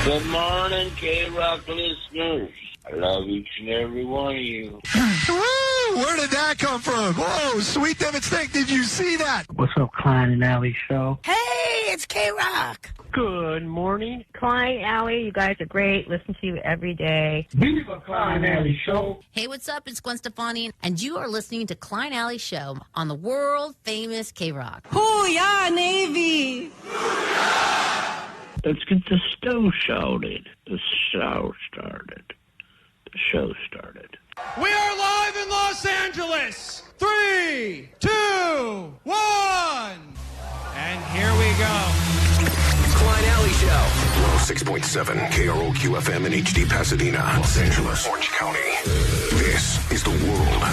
Good morning, KROQ listeners. I love each and every one of you. Woo! Where did that come from? Whoa, sweet David Steak, did you see that? What's up, Klein and Alley Show? Hey, it's KROQ. Good morning. Klein, Alley, you guys are great. Listen to you every day. Viva Klein Alley Show. Hey, what's up? It's Gwen Stefani, and you are listening to Klein Alley Show on the World Famous KROQ. Hoo-yah, Navy! Let's get the show started. The show started. The show started. We are live in Los Angeles. 3, 2, 1. And here we go. Klein Alley Show. 106.7 KROQ FM in HD Pasadena, Los Angeles, Orange County. This is the world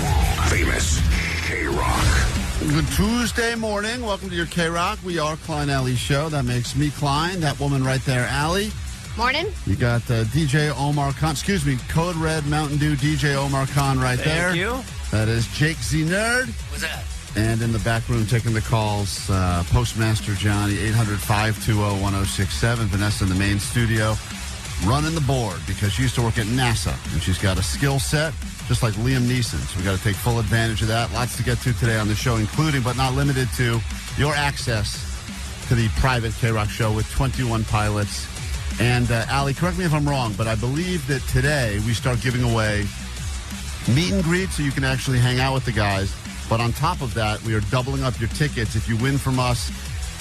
famous KROQ. Good Tuesday morning. Welcome to your KROQ. We are Klein Alley Show. That makes me Klein. That woman right there, Alley. Morning. You got DJ Omar Khan. Excuse me, Code Red Mountain Dew DJ Omar Khan right there. Thank you. That is Jake Z Nerd. What's that? And in the back room taking the calls, Postmaster Johnny, 800-520-1067. Vanessa in the main studio running the board because she used to work at NASA, and she's got a skill set just like Liam Neeson. So we got to take full advantage of that. Lots to get to today on the show, including but not limited to your access to the private KROQ show with 21 pilots. And Allie, correct me if I'm wrong, but I believe that today we start giving away meet and greet so you can actually hang out with the guys. But on top of that, we are doubling up your tickets. If you win from us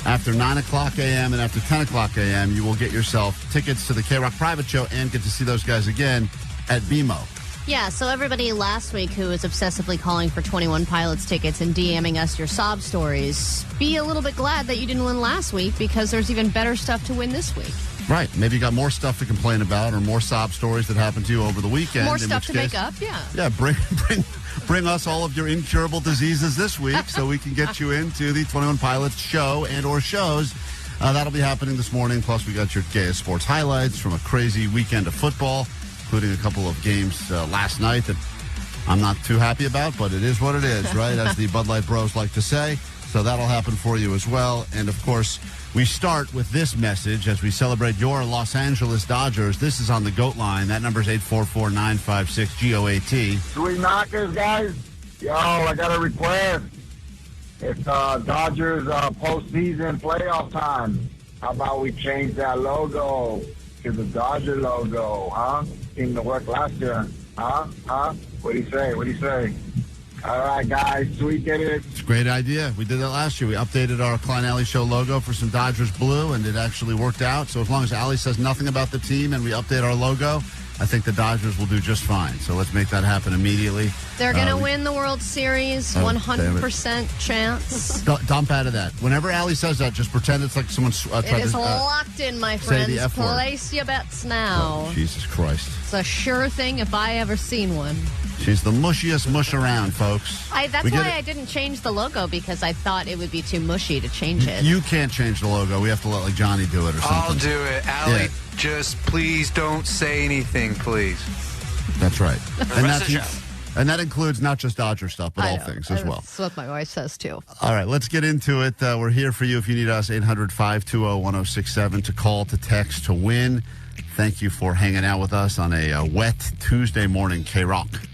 after 9 o'clock a.m. and after 10 o'clock a.m., you will get yourself tickets to the KROQ private show and get to see those guys again at BMO. Yeah, so everybody last week who was obsessively calling for 21 Pilots tickets and DMing us your sob stories, be a little bit glad that you didn't win last week because there's even better stuff to win this week. Right. Maybe you got more stuff to complain about or more sob stories that happened to you over the weekend. More stuff to make up, yeah. Yeah, bring us all of your incurable diseases this week so we can get you into the 21 Pilots show and or shows. That'll be happening this morning. Plus, we got your Gayest Sports highlights from a crazy weekend of football, including a couple of games last night that I'm not too happy about, but it is what it is, right? As the Bud Light bros like to say. So that'll happen for you as well. And, of course, we start with this message as we celebrate your Los Angeles Dodgers. This is on the GOAT line. That number is 844-956-GOAT. Sweet knockers, guys. Yo, I got a request. It's Dodgers postseason playoff time. How about we change that logo to the Dodger logo, huh? Seemed to work last year. Huh? What do you say? All right, guys, sweet did it. It's a great idea. We did that last year. We updated our Klein Alley Show logo for some Dodgers blue, and it actually worked out. So as long as Alley says nothing about the team and we update our logo, I think the Dodgers will do just fine. So let's make that happen immediately. They're going to win the World Series, 100% chance. Dump out of that. Whenever Alley says that, just pretend it's like someone tried It is locked in, my friends. the F word. Place your bets now. Oh, Jesus Christ. It's a sure thing if I ever seen one. She's the mushiest mush around, folks. That's why I didn't change the logo, because I thought it would be too mushy to change it. You can't change the logo. We have to let Johnny do it or something. I'll do it. Allie, just please don't say anything, please. That's right. And that includes not just Dodger stuff, but all things as well. That's what my wife says, too. All right, let's get into it. We're here for you if you need us, 800-520-1067 to call, to text, to win. Thank you for hanging out with us on a wet Tuesday morning KROQ.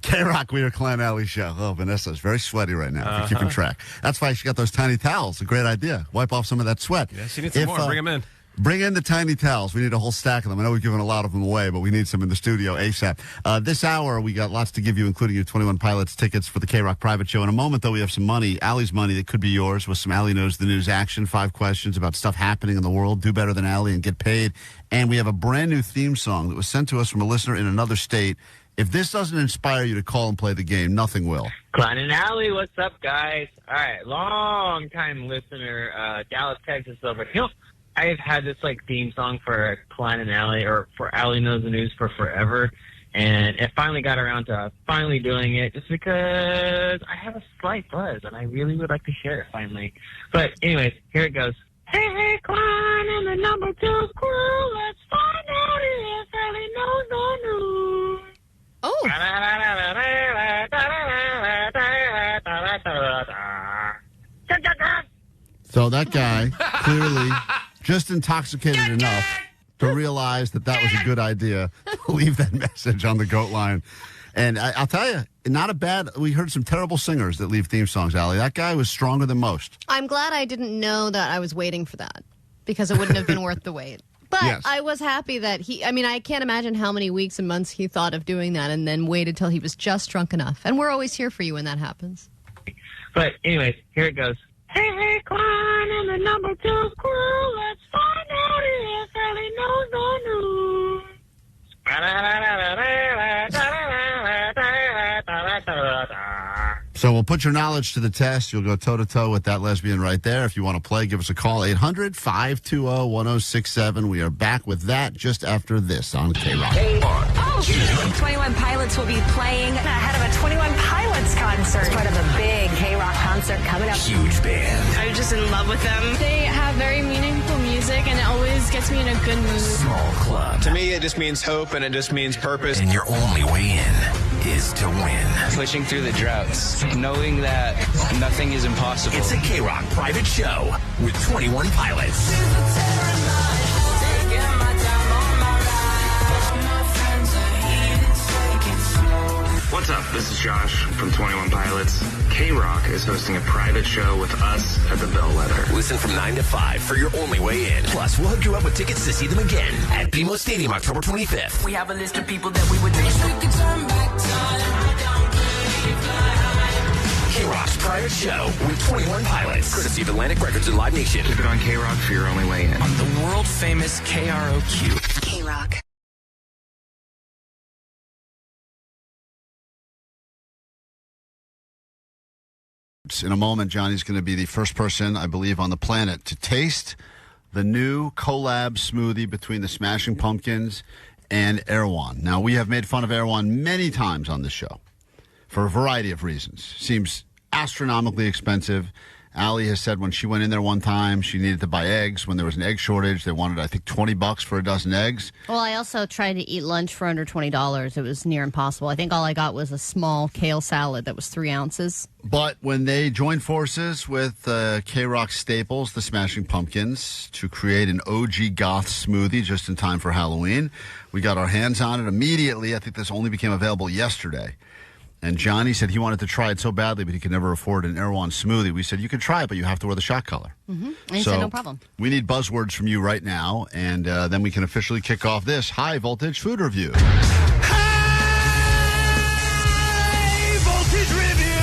KROQ, we are Klein Alley Show. Oh, Vanessa's very sweaty right now, if you're keeping track. That's why she got those tiny towels. A great idea. Wipe off some of that sweat. Yeah, she needs some more. Bring them in. Bring in the tiny towels. We need a whole stack of them. I know we've given a lot of them away, but we need some in the studio ASAP. This hour, we got lots to give you, including your 21 Pilots tickets for the KROQ private show. In a moment, though, we have some money, Allie's money, that could be yours with some Allie Knows the News action, 5 questions about stuff happening in the world. Do better than Allie and get paid. And we have a brand new theme song that was sent to us from a listener in another state. If this doesn't inspire you to call and play the game, nothing will. Klein and Alley, what's up, guys? All right, long-time listener, Dallas, Texas, over here. I've had this theme song for Klein and Alley, or for Alley Knows the News, for forever, and it finally got around to finally doing it, just because I have a slight buzz, and I really would like to share it finally. But anyways, here it goes. Hey, Klein and the number 2 crew, let's find out if Alley knows the news. Oh. So that guy clearly just intoxicated enough to realize that was a good idea to leave that message on the goat line. And I'll tell you, not a bad. We heard some terrible singers that leave theme songs, Allie. That guy was stronger than most. I'm glad I didn't know that I was waiting for that, because it wouldn't have been worth the wait. But yes. I was happy that I can't imagine how many weeks and months he thought of doing that and then waited till he was just drunk enough. And we're always here for you when that happens. But anyways, here it goes. Hey, Klein and the number 2 crew, let's find out if Allie knows the news. So we'll put your knowledge to the test. You'll go toe-to-toe with that lesbian right there. If you want to play, give us a call, 800-520-1067. We are back with that just after this on KROQ. 21 Pilots will be playing ahead of a 21 Pilots concert. It's part of a big KROQ concert coming up. Huge band. I'm just in love with them. They have very meaningful music, and it always gets me in a good mood. Small club. To me, it just means hope, and it just means purpose. And your only way in is to win. Pushing through the droughts, knowing that nothing is impossible. It's a KROQ private show with 21 Pilots. What's up? This is Josh from 21 Pilots. KROQ is hosting a private show with us at the Bellwether. Listen from 9 to 5 for your only way in. Plus, we'll hook you up with tickets to see them again at BMO Stadium, October 25th. We have a list of people that we would wish we could turn back time. KROQ's private show with 21 Pilots. Courtesy of Atlantic Records and Live Nation. Keep it on KROQ for your only way in. On the world famous KROQ. KROQ. In a moment, Johnny's going to be the first person, I believe, on the planet to taste the new collab smoothie between the Smashing Pumpkins and Erewhon. Now, we have made fun of Erewhon many times on this show for a variety of reasons. Seems astronomically expensive. Allie has said when she went in there one time, she needed to buy eggs. When there was an egg shortage, they wanted, I think, $20 for a dozen eggs. Well, I also tried to eat lunch for under $20. It was near impossible. I think all I got was a small kale salad that was 3 ounces. But when they joined forces with KROQ staples, the Smashing Pumpkins, to create an OG goth smoothie just in time for Halloween, we got our hands on it immediately. I think this only became available yesterday. And Johnny said he wanted to try it so badly, but he could never afford an Erewhon smoothie. We said, you can try it, but you have to wear the shot collar. Mm-hmm. And he said, no problem. We need buzzwords from you right now, and then we can officially kick off this high-voltage food review. High-voltage review!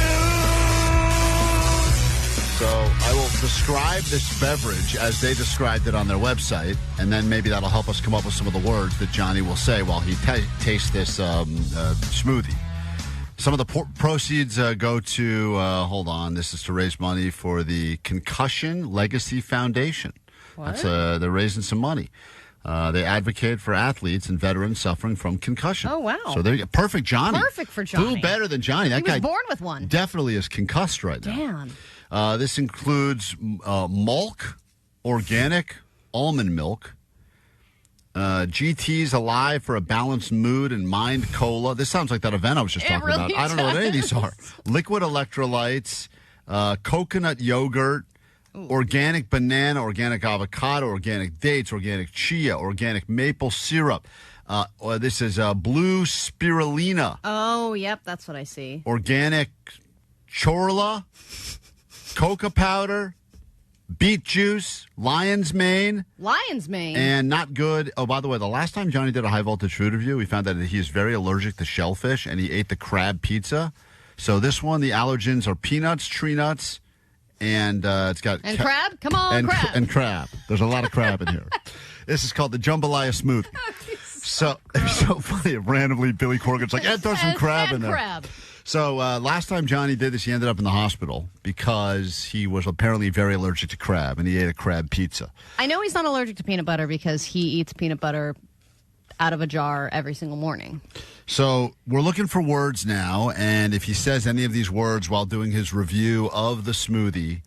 So I will describe this beverage as they described it on their website, and then maybe that'll help us come up with some of the words that Johnny will say while he tastes this smoothie. Some of the proceeds go to, hold on, this is to raise money for the Concussion Legacy Foundation. What? That's, they're raising some money. They advocate for athletes and veterans suffering from concussion. Oh, wow. So there you go. Perfect Johnny. Perfect for Johnny. Who better than Johnny? That he was guy born with one. Definitely is concussed right now. Damn. This includes Malk, organic almond milk, GT's Alive for a balanced mood and mind cola. This sounds like that event I was just talking about. I don't know what any of these are. Liquid electrolytes, coconut yogurt, organic banana, organic avocado, organic dates, organic chia, organic maple syrup. This is blue spirulina. Oh, yep, that's what I see. Organic chorla, coca powder, beet juice, lion's mane. Lion's mane? And not good. Oh, by the way, the last time Johnny did a high voltage food review, we found that he is very allergic to shellfish, and he ate the crab pizza. So this one, the allergens are peanuts, tree nuts, and it's got... And crab? Come on, crab. And crab. There's a lot of crab in here. This is called the Jambalaya Smoothie. So it's so funny. Randomly, Billy Corgan's like, throw some crab in there. Crab. So last time Johnny did this, he ended up in the hospital because he was apparently very allergic to crab, and he ate a crab pizza. I know he's not allergic to peanut butter because he eats peanut butter out of a jar every single morning. So we're looking for words now, and if he says any of these words while doing his review of the smoothie,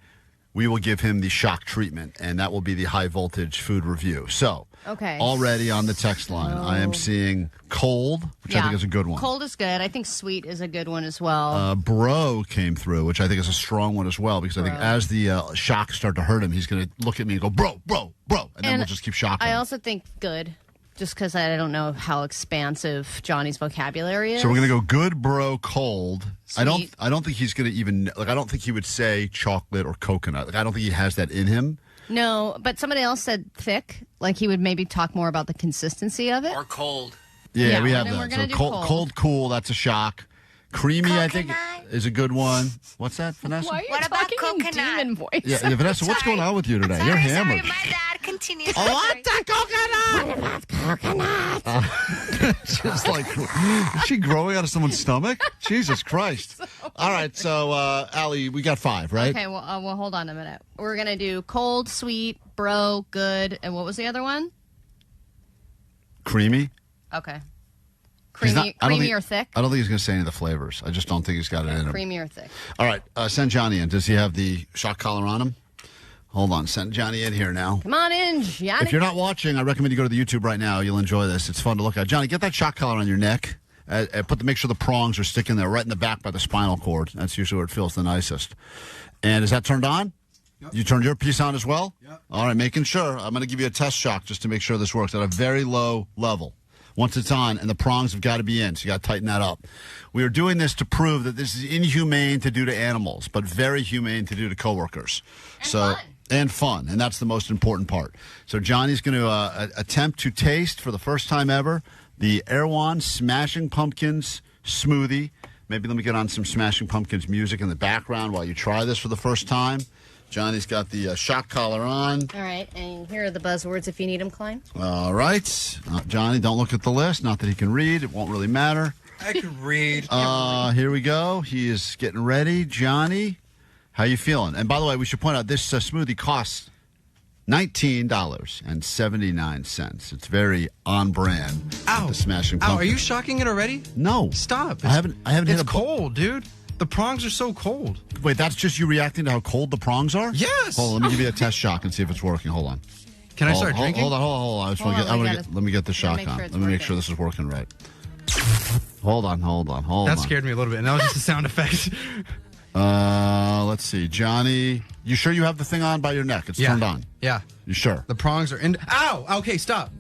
we will give him the shock treatment, and that will be the high voltage food review. So already on the text line, I am seeing cold, which I think is a good one. Cold is good. I think sweet is a good one as well. Bro came through, which I think is a strong one as well, because I think as the shocks start to hurt him, he's going to look at me and go, bro, and then we'll just keep shocking him. I also think good. Just because I don't know how expansive Johnny's vocabulary is. So we're going to go good, bro, cold. Sweet. I don't think he's going to even, I don't think he would say chocolate or coconut. I don't think he has that in him. No, but somebody else said thick. Like he would maybe talk more about the consistency of it. Or cold. Yeah, we have then that. We're gonna So do cold, cool, that's a shock. Creamy, I think, is a good one. What's that, Vanessa? Why are you talking in demon voice? Yeah, Vanessa, what's going on with you today? You're hammered. Sorry, my dad continues. What the coconut? Just like, is she growing out of someone's stomach? Jesus Christ. All right, so, Allie, we got 5, right? Okay, well, hold on a minute. We're going to do cold, sweet, bro, good, and what was the other one? Creamy. Okay. Creamy or thick? I don't think he's going to say any of the flavors. I just don't think he's got it in him. Creamy or thick. All right, send Johnny in. Does he have the shock collar on him? Hold on, send Johnny in here now. Come on in, Johnny. If you're not watching, I recommend you go to the YouTube right now. You'll enjoy this. It's fun to look at. Johnny, get that shock collar on your neck. Make sure the prongs are sticking there right in the back by the spinal cord. That's usually where it feels the nicest. And is that turned on? Yep. You turned your piece on as well? Yep. All right, making sure. I'm going to give you a test shock just to make sure this works at a very low level. Once it's on, and the prongs have got to be in, so you got to tighten that up. We are doing this to prove that this is inhumane to do to animals, but very humane to do to coworkers. And fun, and that's the most important part. So Johnny's going to attempt to taste for the first time ever the Erewhon Smashing Pumpkins smoothie. Maybe let me get on some Smashing Pumpkins music in the background while you try this for the first time. Johnny's got the shock collar on. All right, and here are the buzzwords if you need them, Klein. All right. Johnny, don't look at the list. Not that he can read. It won't really matter. I can read. Here we go. He is getting ready. Johnny, how you feeling? And by the way, we should point out this smoothie costs $19.79. It's very on brand. Ow. The Smashing Ow, Pumpkins. are you shocking it already? No. Stop. I haven't hit It's a cold, dude. The prongs are so cold. Wait, that's just you reacting to how cold the prongs are? Yes. Hold on, let me give you a test shock and see if it's working. Hold on. Can I start drinking? Hold on. Let me get the shock on. Let me make sure this is working right. Hold on. That scared me a little bit, and that was just a sound effect. Let's see. Johnny, you sure you have the thing on by your neck? It's turned on. Yeah. You sure? The prongs are in. Ow! Okay, stop.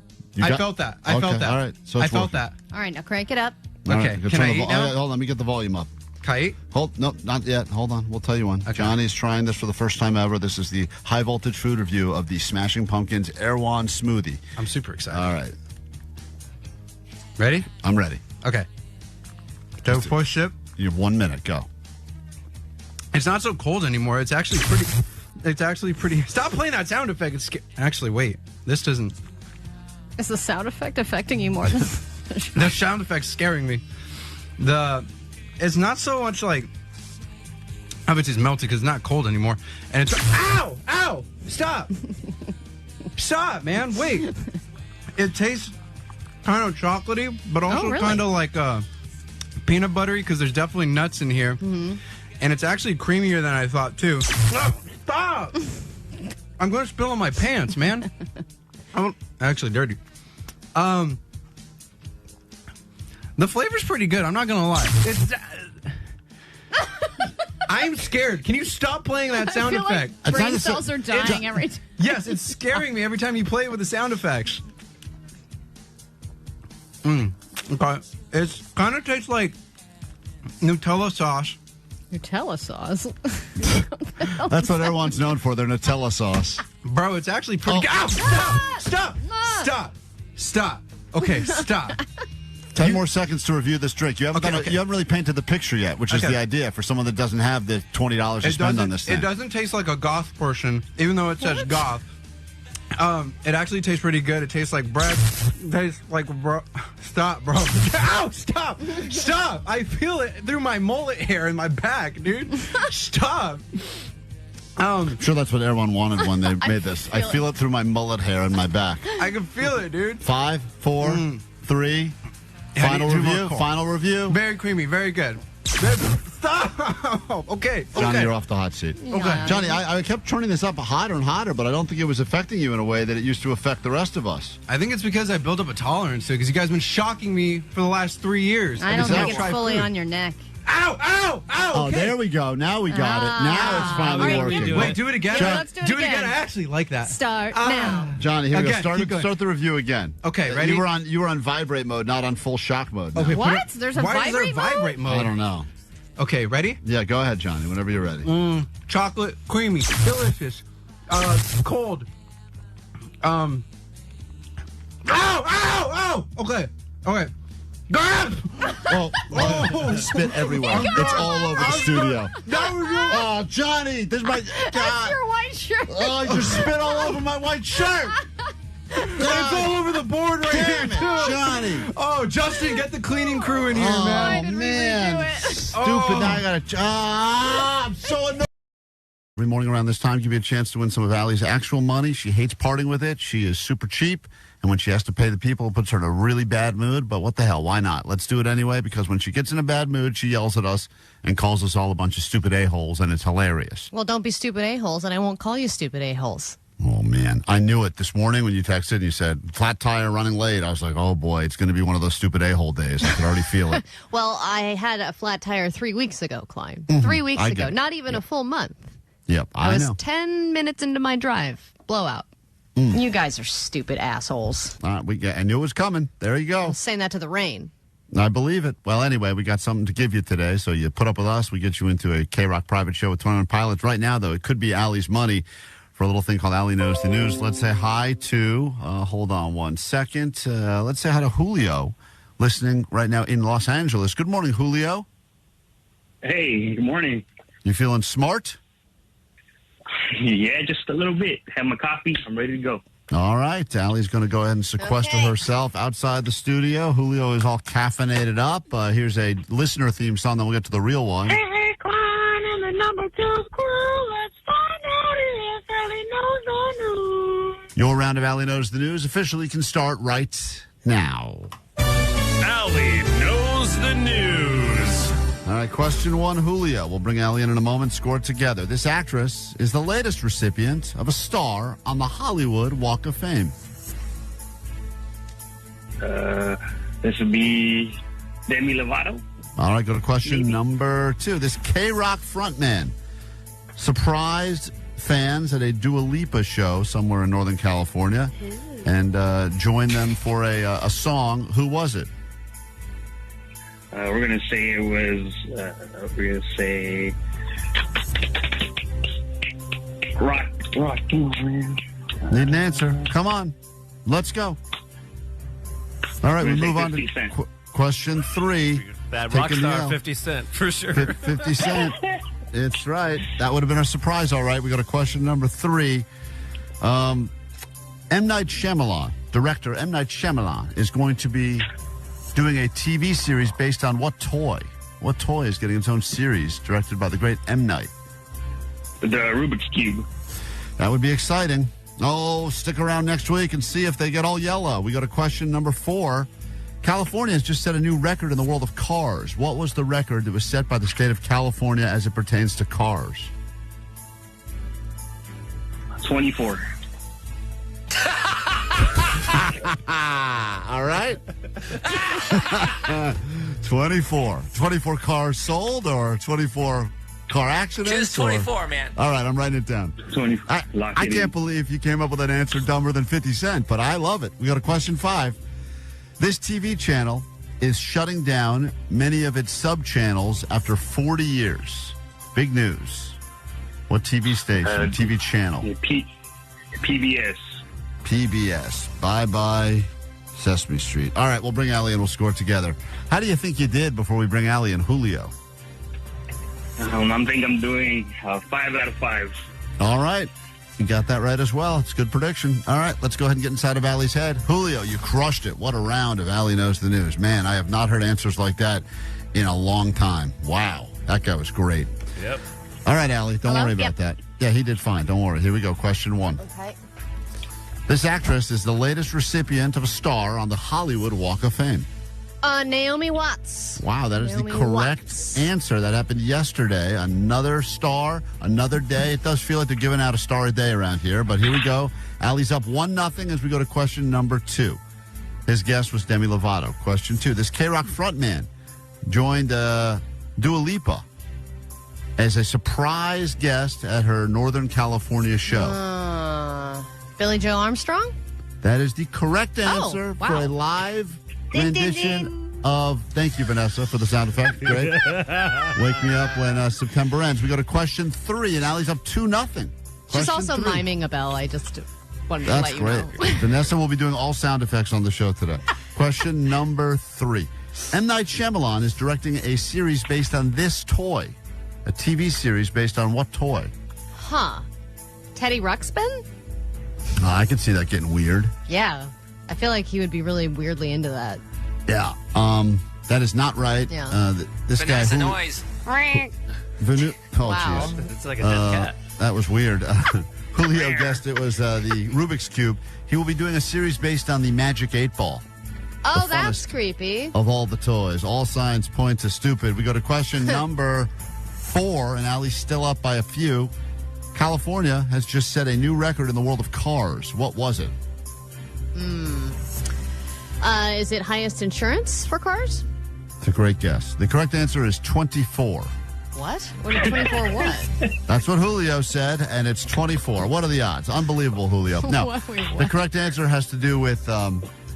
I felt that. I felt that. All right. So I felt that. All right, now crank it up. Okay. Right, can I eat now? Hold on. Let me get the volume up. Can I eat? No, not yet. Hold on. We'll tell you one. Okay. Johnny's trying this for the first time ever. This is the high voltage food review of the Smashing Pumpkins Erewhon smoothie. I'm super excited. All right. Ready? I'm ready. Okay. Go for a sip. You have 1 minute. Go. It's not so cold anymore. It's actually pretty. Stop playing that sound effect. Actually, wait. This doesn't. Is the sound effect affecting you more than the sound effect's scaring me? It's not so much like obviously it's melted because it's not cold anymore, and it's ow, stop, man, wait. It tastes kind of chocolatey, but also kind of like peanut buttery because there's definitely nuts in here, and it's actually creamier than I thought too. Stop! I'm going to spill on my pants, man. I'm actually dirty. The flavor's pretty good. I'm not gonna lie. I'm scared. Can you stop playing that sound effect? Like brain cells are dying every time. Yes, it's scaring me every time you play it with the sound effects. Okay. It kind of tastes like Nutella sauce. Nutella sauce? That's what everyone's known for, their Nutella sauce. Bro, it's actually pretty good. Ow! Stop! Okay, stop. 10 more seconds to review this drink. You haven't really painted the picture yet, which is the idea for someone that doesn't have the $20 to spend on this thing. It doesn't taste like a goth portion, even though it says goth. It actually tastes pretty good. It tastes like bread. It tastes like Stop, bro. Ow! Stop! I feel it through my mullet hair in my back, dude. Stop. I'm sure that's what everyone wanted when they made this. I feel it through my mullet hair in my back. I can feel it, dude. 5, 4, 3. Final review. Very creamy. Very good. Stop! Okay. Johnny, you're off the hot seat. Yeah. Okay. Johnny, I kept turning this up hotter and hotter, but I don't think it was affecting you in a way that it used to affect the rest of us. I think it's because I built up a tolerance to it, because you guys have been shocking me for the last 3 years. I don't think it's fully on your neck. Ow! Oh, okay. There we go. Now we got it. Now it's finally working. Wait, do it again. Yeah, let's do it again. I actually like that. Start now. Johnny, here we go. Start the review again. Okay, ready? You were on vibrate mode, not on full shock mode. Okay, what? There's a vibrate mode? I don't know. Okay, ready? Yeah, go ahead, Johnny, whenever you're ready. Chocolate, creamy, delicious, cold. Ow! Okay. Spit everywhere. It's all over the studio. Oh, Johnny, this is my... That's your white shirt. Oh, you just spit all over my white shirt. It's all over the board right here, too. Johnny. Oh, Justin, get the cleaning crew in here, man. I didn't do it. Stupid. Now I got to... I'm so annoyed. Every morning around this time, give you a chance to win some of Allie's actual money. She hates parting with it. She is super cheap. And when she has to pay the people, it puts her in a really bad mood. But what the hell? Why not? Let's do it anyway, because when she gets in a bad mood, she yells at us and calls us all a bunch of stupid a-holes, and it's hilarious. Well, don't be stupid a-holes, and I won't call you stupid a-holes. Oh, man. I knew it this morning when you texted and you said, flat tire running late. I was like, oh, boy, it's going to be one of those stupid a-hole days. I could already feel it. Well, I had a flat tire 3 weeks ago, Klein. 3 weeks ago. Not even a full month. Yep, I was 10 minutes into my drive. Blowout. You guys are stupid assholes. I knew it was coming. There you go. I'm saying that to the rain. I believe it. Well, anyway, we got something to give you today. So you put up with us. We get you into a KROQ private show with 21 Pilots. Right now, though, it could be Allie's money for a little thing called Allie Knows the News. Let's say hi to, hold on one second. Let's say hi to Julio, listening right now in Los Angeles. Good morning, Julio. Hey, good morning. You feeling smart? Yeah, just a little bit. Have my coffee. I'm ready to go. All right. Allie's going to go ahead and sequester herself outside the studio. Julio is all caffeinated up. Here's a listener theme song, then we'll get to the real one. Hey, Klein and the number 2 crew. Let's find out if Allie knows the news. Your round of Allie Knows the News officially can start right now. Allie Knows the News. All right, question 1, Julio. We'll bring Allie in a moment, score it together. This actress is the latest recipient of a star on the Hollywood Walk of Fame. This would be Demi Lovato. All right, go to question number 2. This KROQ frontman surprised fans at a Dua Lipa show somewhere in Northern California and joined them for a song. Who was it? We're going to say it was, we're going to say Rock. Man. Need an answer. Come on. Let's go. All right, we move on to question 3. Bad rock star, 50 Cent, for sure. 50 Cent. It's right. That would have been a surprise, all right. We got a question number 3. M. Night Shyamalan, director M. Night Shyamalan, is going to be doing a TV series based on what toy? What toy is getting its own series directed by the great M. Night? The Rubik's Cube. That would be exciting. Oh, stick around next week and see if they get all yellow. We go to question number 4. California has just set a new record in the world of cars. What was the record that was set by the state of California as it pertains to cars? 24. All right. 24. 24 cars sold or 24 car accidents? Just 24, man. All right, I'm writing it down. 24. I can't believe you came up with an answer dumber than 50 Cent, but I love it. We got a question 5. This TV channel is shutting down many of its sub-channels after 40 years. Big news. What TV station, TV channel? PBS. PBS. Bye-bye, Sesame Street. All right, we'll bring Allie and we'll score together. How do you think you did before we bring Allie and Julio? I think I'm doing 5 out of 5. All right. You got that right as well. It's a good prediction. All right, let's go ahead and get inside of Allie's head. Julio, you crushed it. What a round of Allie Knows the News. Man, I have not heard answers like that in a long time. Wow. That guy was great. Yep. All right, Allie, don't worry about that. Yeah, he did fine. Don't worry. Here we go. Question 1. Okay. This actress is the latest recipient of a star on the Hollywood Walk of Fame. Naomi Watts. Wow, that is Naomi the correct Watts. answer. That happened yesterday. Another star, another day. It does feel like they're giving out a star a day around here, but here we go. Allie's up 1-0 as we go to question number 2. His guest was Demi Lovato. Question 2. This KROQ frontman joined Dua Lipa as a surprise guest at her Northern California show. Billy Joe Armstrong? That is the correct answer wow. for a live rendition of... Thank you, Vanessa, for the sound effect. Great. Wake me up when September ends. We go to question 3, and Allie's up 2-0. She's also 3. miming a bell. I just wanted to That's let you great. know. Vanessa will be doing all sound effects on the show today. Question number 3. M. Night Shyamalan is directing a series based on this toy. A TV series based on what toy? Teddy Ruxpin? I can see that getting weird. Yeah. I feel like he would be really weirdly into that. Yeah. That is not right. Yeah. This Vanessa guy... noise. Oh, Wow. jeez. It's like a dead cat. That was weird. Julio guessed it was the Rubik's Cube. He will be doing a series based on the Magic 8 Ball. Oh, that's creepy. Of all the toys. All signs point to stupid. We go to question number 4, and Allie's still up by a few. California has just set a new record in the world of cars. What was it? Is it highest insurance for cars? It's a great guess. The correct answer is 24. What? What is 24 what? That's what Julio said, and it's 24. What are the odds? Unbelievable, Julio. No, What? the correct answer has to do with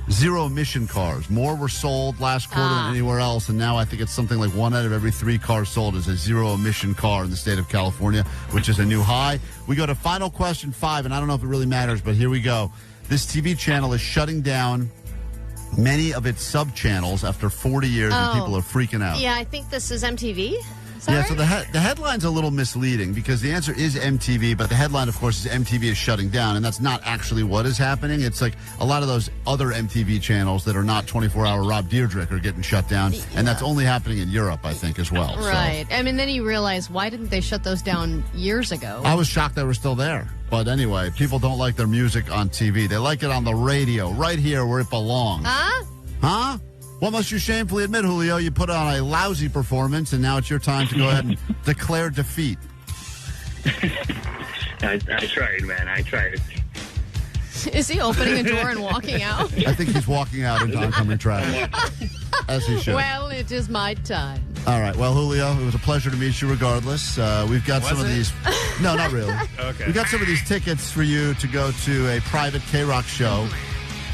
zero-emission cars. More were sold last quarter than anywhere else, and now I think it's something like 1 out of every 3 cars sold is a zero-emission car in the state of California, which is a new high. We go to final question 5, and I don't know if it really matters, but here we go. This TV channel is shutting down many of its sub-channels after 40 years, and people are freaking out. Yeah, I think this is MTV. Yeah, so the headline's a little misleading because the answer is MTV, but the headline, of course, is MTV is shutting down, and that's not actually what is happening. It's like a lot of those other MTV channels that are not 24-hour Rob Dyrdek are getting shut down, and that's only happening in Europe, I think, as well. Right. I mean, then you realize, why didn't they shut those down years ago? I was shocked they were still there. But anyway, people don't like their music on TV. They like it on the radio, right here where it belongs. Huh? What must you shamefully admit, Julio? You put on a lousy performance, and now it's your time to go ahead and declare defeat. I tried, man. I tried. Is he opening a door and walking out? I think he's walking out into oncoming traffic, as he should. Well, it is my time. All right. Well, Julio, it was a pleasure to meet you regardless. We've got some of these. No, not really. Okay. We've got some of these tickets for you to go to a private KROQ show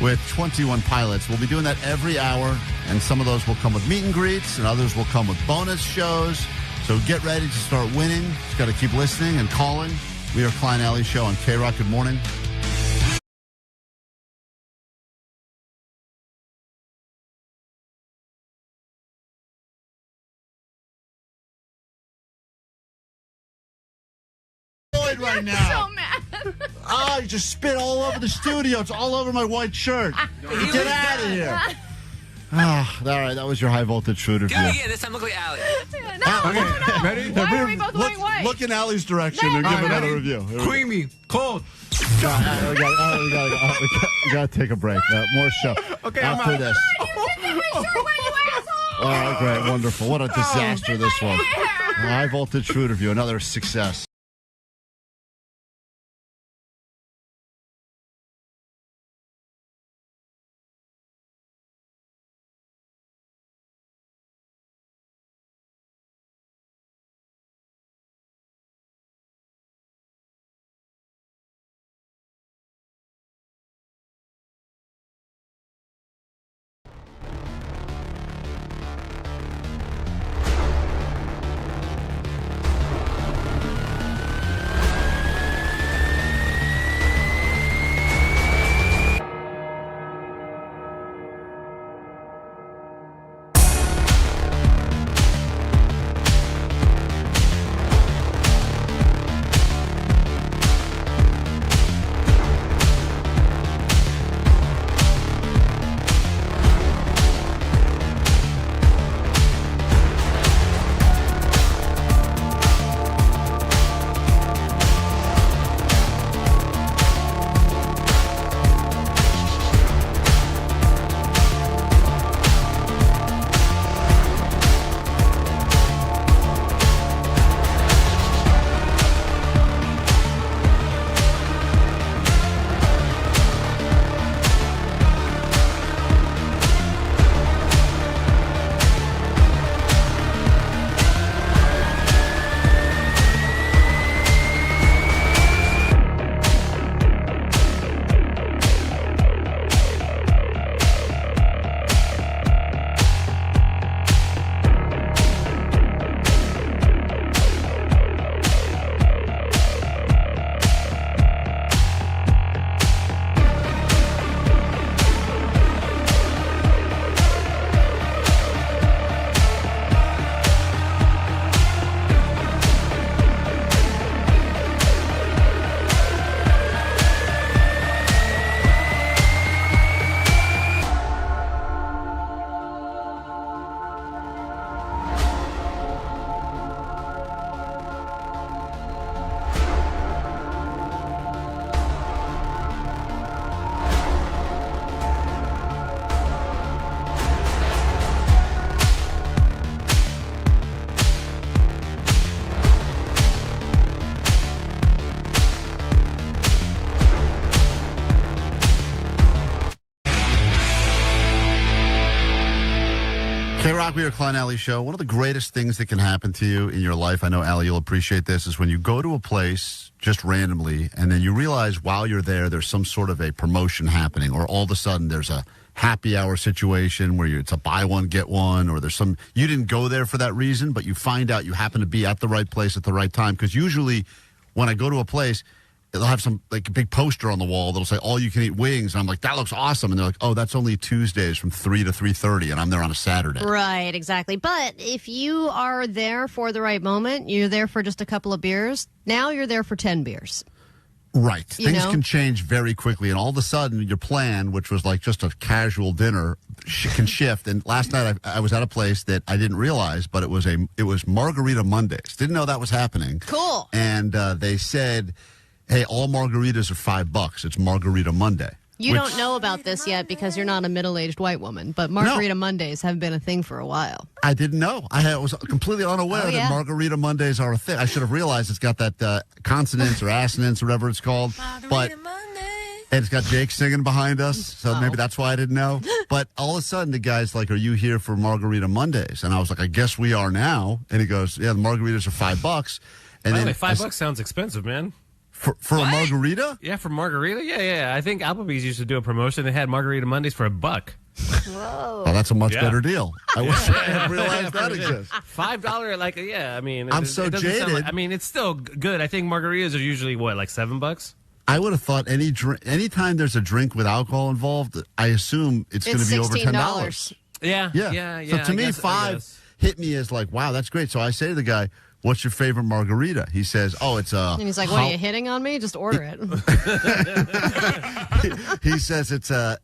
with 21 pilots. We'll be doing that every hour, and some of those will come with meet and greets, and others will come with bonus shows. So get ready to start winning. Just got to keep listening and calling. We are Klein Alley Show on KROQ. Good morning. Right now. So mad. Oh, you just spit all over the studio. It's all over my white shirt. Get out of here. Oh, all right, that was your high voltage shooter. Go again. This time look like Allie. No. Ready? Why are we both wearing white? Look in Allie's direction and give another review. Here we go. Creamy, cold. We gotta take a break. More show. Okay, after I'm out. this. All right, great, wonderful. What a disaster this was. High voltage food review, another success. KROQ, we are Klein Alley Show. One of the greatest things that can happen to you in your life, I know, Allie, you'll appreciate this, is when you go to a place just randomly and then you realize while you're there, there's some sort of a promotion happening, or all of a sudden there's a happy hour situation where it's a buy one, get one, or there's some, you didn't go there for that reason, but you find out you happen to be at the right place at the right time. Because usually when I go to a place, they'll have some like a big poster on the wall that'll say all you can eat wings, and I'm like, that looks awesome, and they're like, oh, that's only Tuesdays from 3 to 3:30, and I'm there on a Saturday. Right, exactly. But if you are there for the right moment, you're there for just a couple of beers. Now you're there for 10 beers. Right. Things can change very quickly, and all of a sudden your plan, which was like just a casual dinner, can shift. And last night I was at a place that I didn't realize, but it was Margarita Mondays. Didn't know that was happening. Cool. And they said, hey, all margaritas are $5. It's Margarita Monday. You don't know about this yet because you're not a middle-aged white woman, but Margarita Mondays have been a thing for a while. I didn't know. I was completely unaware that Margarita Mondays are a thing. I should have realized it's got that consonants or assonance or whatever it's called. And it's got Jake singing behind us, so maybe that's why I didn't know. But all of a sudden, the guy's like, are you here for Margarita Mondays? And I was like, I guess we are now. And he goes, yeah, the margaritas are $5. And then $5 sounds expensive, man. For a margarita? Yeah, for margarita? Yeah. I think Applebee's used to do a promotion. They had Margarita Mondays for $1. Whoa. Oh, that's a much better deal. I wish I had realized that exists. $5, I mean. I'm so jaded. I mean, it's still good. I think margaritas are usually, what, like $7? I would have thought anytime there's a drink with alcohol involved, I assume it's going to be over $10. Yeah. So to me, $5 hit me as like, wow, that's great. So I say to the guy, what's your favorite margarita? He says, oh, it's a... And he's like, what, are you hitting on me? Just order it. He says it's a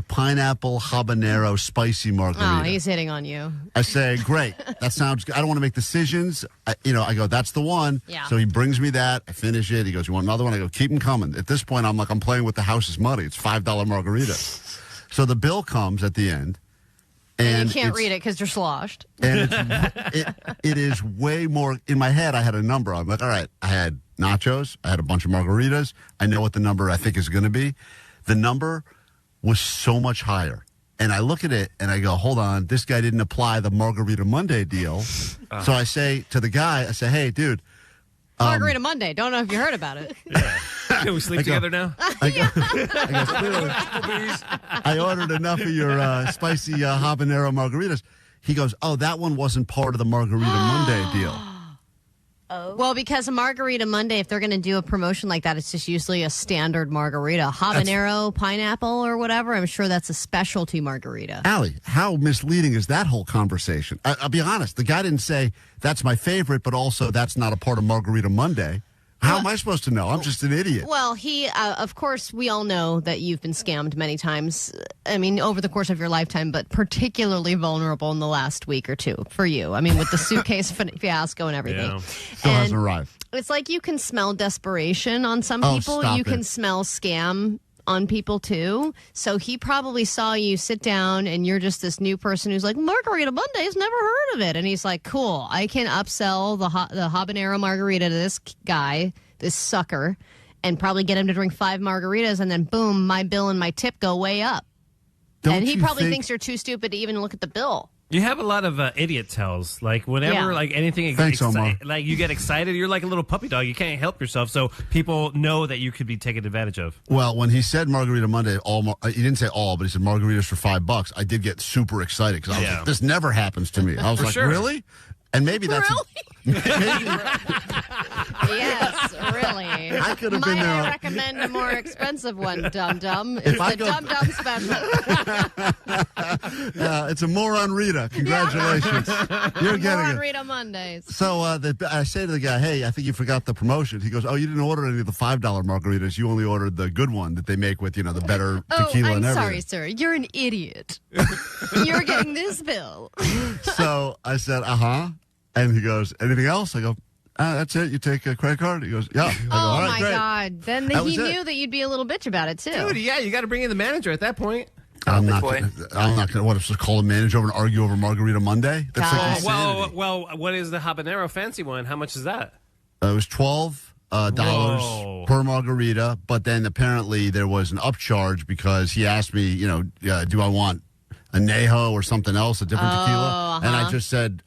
pineapple habanero spicy margarita. Oh, he's hitting on you. I say, great. That sounds good. I don't want to make decisions. I go, that's the one. Yeah. So he brings me that. I finish it. He goes, you want another one? I go, keep them coming. At this point, I'm like, I'm playing with the house is muddy. It's $5 margarita. So the bill comes at the end. And you can't read it because you're sloshed. And it is way more. In my head, I had a number. I'm like, all right, I had nachos. I had a bunch of margaritas. I know what the number I think is going to be. The number was so much higher. And I look at it and I go, hold on, this guy didn't apply the Margarita Monday deal. So I say to the guy, I say, hey, dude. Margarita Monday. Don't know if you heard about it. Can we sleep together now? I ordered enough of your spicy habanero margaritas. He goes, oh, that one wasn't part of the Margarita Monday deal. Oh. Well, because a Margarita Monday, if they're going to do a promotion like that, it's just usually a standard margarita. Habanero, pineapple, or whatever. I'm sure that's a specialty margarita. Allie, how misleading is that whole conversation? I'll be honest. The guy didn't say, that's my favorite, but also that's not a part of Margarita Monday. How am I supposed to know? I'm just an idiot. Well, of course, we all know that you've been scammed many times. I mean, over the course of your lifetime, but particularly vulnerable in the last week or two for you. I mean, with the suitcase fiasco and everything. Yeah. Still hasn't arrived. It's like you can smell desperation on some people. You can smell scam on people too. So he probably saw you sit down and you're just this new person who's like, Margarita Mondays, never heard of it. And he's like, cool, I can upsell the habanero margarita to this guy, this sucker, and probably get him to drink 5 margaritas, and then boom, my bill and my tip go way up. And he probably thinks you're too stupid to even look at the bill. You have a lot of idiot tells. Like, whenever like anything, like you get excited, you're like a little puppy dog. You can't help yourself. So people know that you could be taken advantage of. Well, when he said Margarita Monday, he didn't say all, but he said margaritas for $5. I did get super excited because I was like, this never happens to me. I was really? And maybe that's... Yes, really. I could have been there. I recommend a more expensive one, Dum-Dum. It's the Dum-Dum special. It's a moron Rita. Congratulations. You're getting moron it. Rita Mondays. So I say to the guy, hey, I think you forgot the promotion. He goes, oh, you didn't order any of the $5 margaritas. You only ordered the good one that they make with, the better tequila and everything. Sorry, sir. You're an idiot. You're getting this bill. So I said, and he goes, anything else? I go, that's it. You take a credit card? He goes, yeah. I go, all right, great. God. Then he knew that you'd be a little bitch about it, too. Dude, yeah, you got to bring in the manager at that point. I'm not going to, what, just call a manager over and argue over Margarita Monday? That's like insanity. Well, what is the habanero fancy one? How much is that? It was $12 per margarita, but then apparently there was an upcharge because he asked me, do I want añejo or something else, a different tequila. And I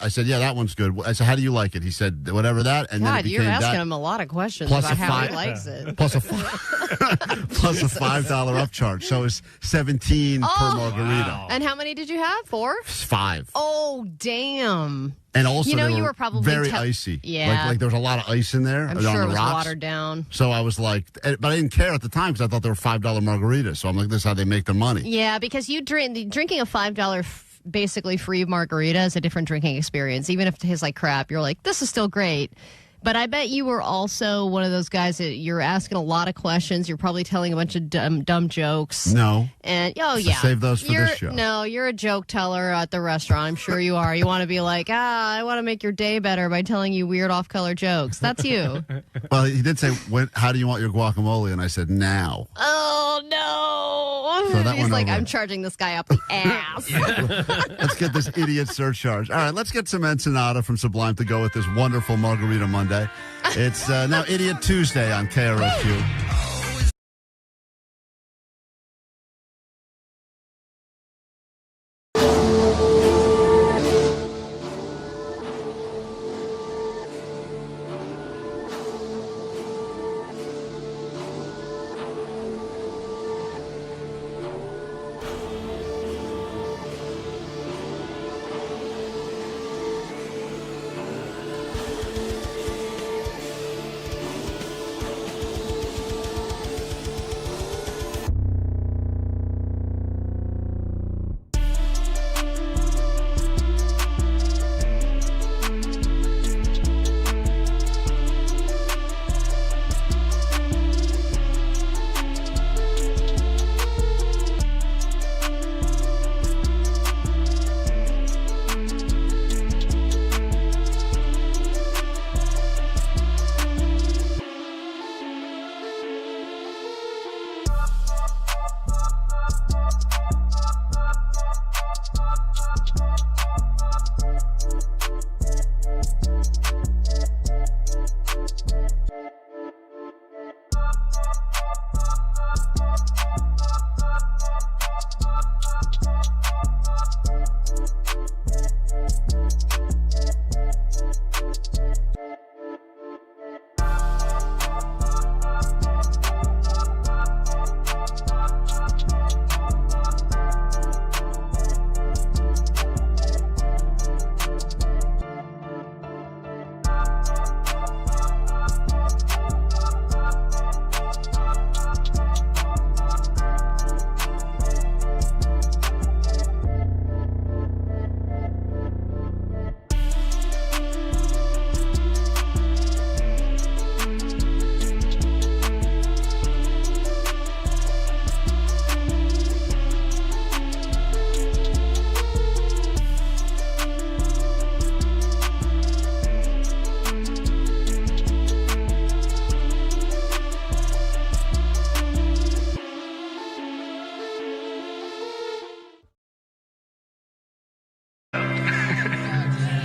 said, yeah, that one's good. I said, how do you like it? He said, whatever that. And then it became you're asking that. him a lot of questions Plus about a how he likes it. Plus a $5 upcharge. So it's $17 per margarita. Wow. And how many did you have? 4? 5. Oh, damn. And also, you were probably very icy. Yeah. Like there was a lot of ice in there. I'm on sure the it was rocks. watered down. So I was like, but I didn't care at the time because I thought they were $5 margaritas. So I'm like, this is how they make their money. Yeah, because drinking a $5 basically free margarita is a different drinking experience. Even if it tastes like crap, you're like, this is still great. But I bet you were also one of those guys that you're asking a lot of questions. You're probably telling a bunch of dumb jokes. No. And save those for this show. No, you're a joke teller at the restaurant. I'm sure you are. You want to be like, I want to make your day better by telling you weird off-color jokes. That's you. Well, he did say, how do you want your guacamole? And I said, now. Oh, no. So that He's like, over. I'm charging this guy up the ass. Let's get this idiot surcharge. All right, let's get some Ensenada from Sublime to go with this wonderful Margarita Monday. It's now Idiot Tuesday on KROQ.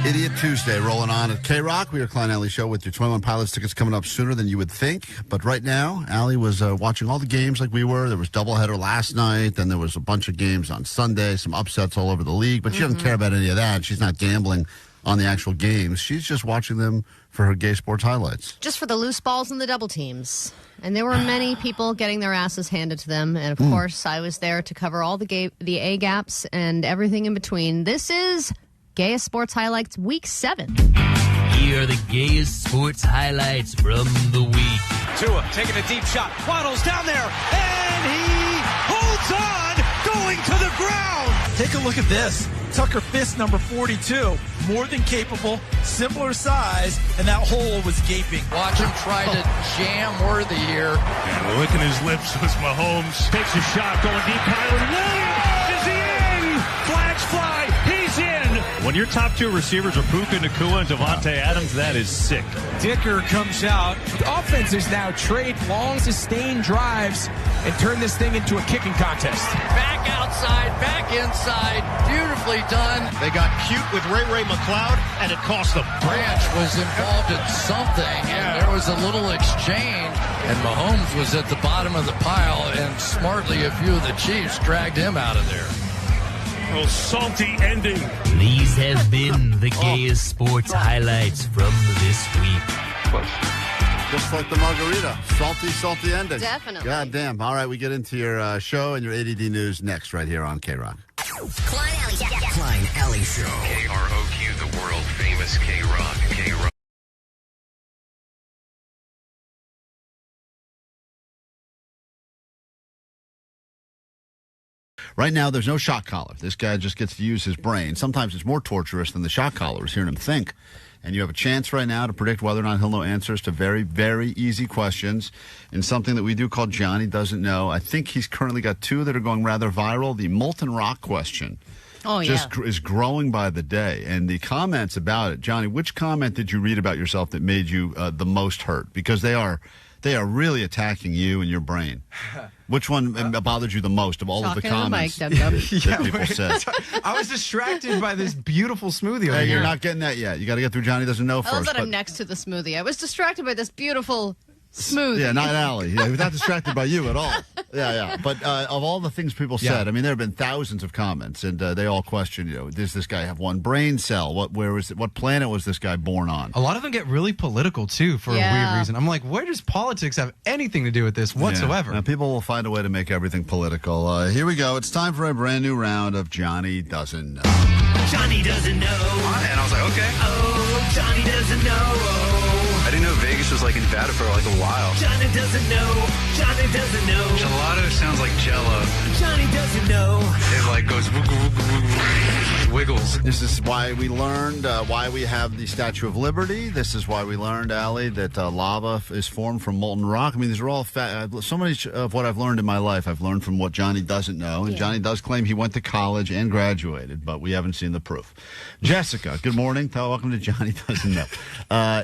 Idiot Tuesday rolling on at KROQ. We are Klein Alley Show with your 21 Pilots tickets coming up sooner than you would think. But right now, Allie was watching all the games like we were. There was doubleheader last night. Then there was a bunch of games on Sunday, some upsets all over the league. But she doesn't care about any of that. She's not gambling on the actual games. She's just watching them for her Gay Sports highlights. Just for the loose balls and the double teams. And there were many people getting their asses handed to them. And, of course, I was there to cover all the A-gaps and everything in between. This is Gayest Sports Highlights Week 7. Here are the Gayest Sports Highlights from the week. Tua taking a deep shot. Waddle's down there, and he holds on, going to the ground. Take a look at this. Tucker Fisk, number 42. More than capable, similar size, and that hole was gaping. Watch him try to jam Worthy here. And licking his lips was Mahomes. Takes a shot, going deep. Kyler Williams, is he in? Flags fly, he's in. When your top two receivers are Puka Nacua and Devontae Adams, that is sick. Dicker comes out. The offenses now trade long, sustained drives and turn this thing into a kicking contest. Back outside, back inside. Beautifully done. They got cute with Ray McLeod, and it cost them. Branch was involved in something, and there was a little exchange. And Mahomes was at the bottom of the pile, and smartly a few of the Chiefs dragged him out of there. real salty ending. These have been the Gayest Sports highlights from this week. Just like the margarita. Salty ending. Definitely. God damn. All right, we get into your show and your ADD news next right here on KROQ. Klein Alley Show. KROQ, the world famous KROQ. KROQ. Right now, there's no shot collar. This guy just gets to use his brain. Sometimes it's more torturous than the shot collar is hearing him think. And you have a chance right now to predict whether or not he'll know answers to very, very easy questions in something that we do called Johnny Doesn't Know. I think he's currently got two that are going rather viral. The molten rock question is growing by the day. And the comments about it, Johnny, which comment did you read about yourself that made you the most hurt? Because they are really attacking you and your brain. Which one bothered you the most of all of the comments that people said? I was distracted by this beautiful smoothie over Hey, here. you're not getting that yet. You got to get through Johnny Doesn't Know I first. love that I'm next to the smoothie. I was distracted by this beautiful smoothie. Yeah, not Allie. Yeah, he was not distracted by you at all. Yeah. But of all the things people said, I mean, there have been thousands of comments, and they all question, does this guy have one brain cell? What planet was this guy born on? A lot of them get really political, too, for a weird reason. I'm like, where does politics have anything to do with this whatsoever? Now, people will find a way to make everything political. Here we go. It's time for a brand new round of Johnny Doesn't Know. Johnny doesn't know. And I was like, okay. Oh, Johnny doesn't know. I didn't know Vegas was like in Nevada for like a while. Johnny doesn't know. Johnny doesn't know. Gelato sounds like Jello. Johnny doesn't know. It like goes wiggles. This is why we learned why we have the Statue of Liberty. This is why we learned, Allie, that lava is formed from molten rock. I mean, these are all so much of what I've learned in my life, I've learned from what Johnny doesn't know. And Johnny does claim he went to college and graduated, but we haven't seen the proof. Jessica, good morning. Welcome to Johnny Doesn't Know.